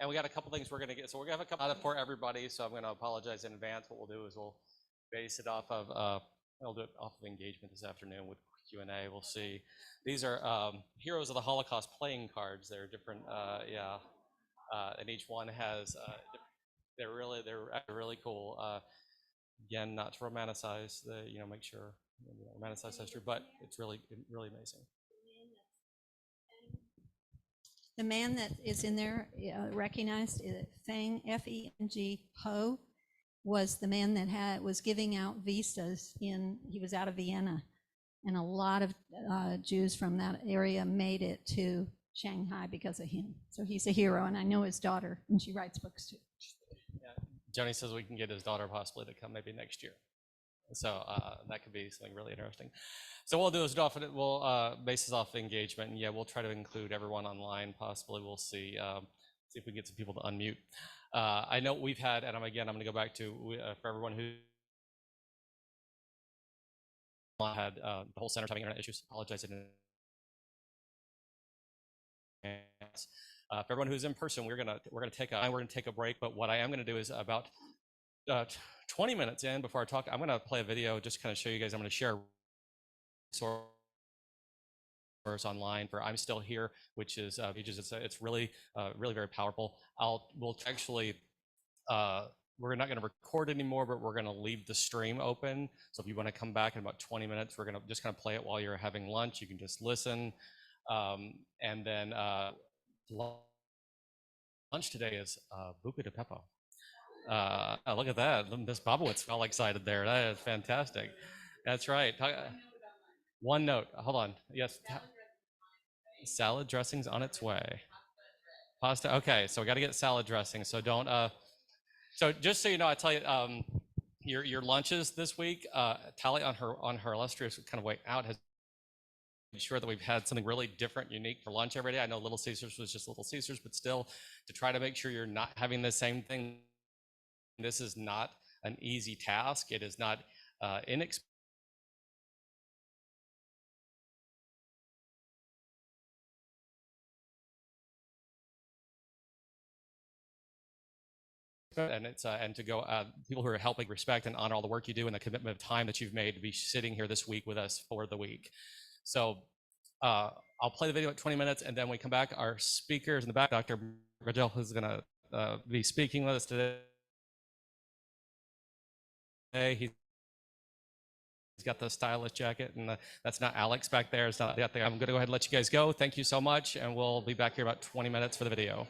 and we got a couple things we're gonna get. So we're gonna have a couple for everybody. So I'm gonna apologize in advance. What we'll do is we'll base it off of we'll do it off of engagement this afternoon with Q&A. We'll see. These are Heroes of the Holocaust playing cards. They're different, and each one has they're really cool. Again, not to romanticize the make sure romanticize history, but it's really amazing. The man that is in there recognized, Feng, F-E-N-G, Ho, was the man that was giving out visas he was out of Vienna. And a lot of Jews from that area made it to Shanghai because of him. So he's a hero, and I know his daughter, and she writes books too. Yeah, Joanie says we can get his daughter possibly to come maybe next year. So that could be something really interesting. So what we'll do is we'll base this off engagement, and yeah, we'll try to include everyone online. Possibly, we'll see if we can get some people to unmute. I know we've had, and I'm going to go back to for everyone who had the whole center's having internet issues. Apologize in advance. For everyone who's in person, we're gonna take a break. But what I am gonna do is about 20 minutes in before I talk, I'm gonna play a video just kind of show you guys. I'm gonna share source online for I'm Still Here, which is it's really very powerful. We'll actually we're not going to record anymore, but we're going to leave the stream open. So if you want to come back in about 20 minutes, we're going to just kind of play it while you're having lunch. You can just listen. And then lunch today is buca de pepo. Look at that. Miss Bobowitz all excited there. That is fantastic. That's right. One note. Hold on. Yes. Salad dressing's on its way. Pasta. Okay, so we got to get salad dressing. So don't. So just so you know, I tell you, your lunches this week, Tally on her illustrious kind of way out has made sure that we've had something really different, unique for lunch every day. I know Little Caesars was just Little Caesars, but still, to try to make sure you're not having the same thing. This is not an easy task. It is not inexpensive. And it's and to go people who are helping respect and honor all the work you do and the commitment of time that you've made to be sitting here this week with us for the week. So I'll play the video at 20 minutes, and then we come back. Our speakers in the back, Dr. Rajel, who's going to be speaking with us today. He's got the stylish jacket, and that's not Alex back there. It's not that thing. I'm going to go ahead and let you guys go. Thank you so much, and we'll be back here about 20 minutes for the video.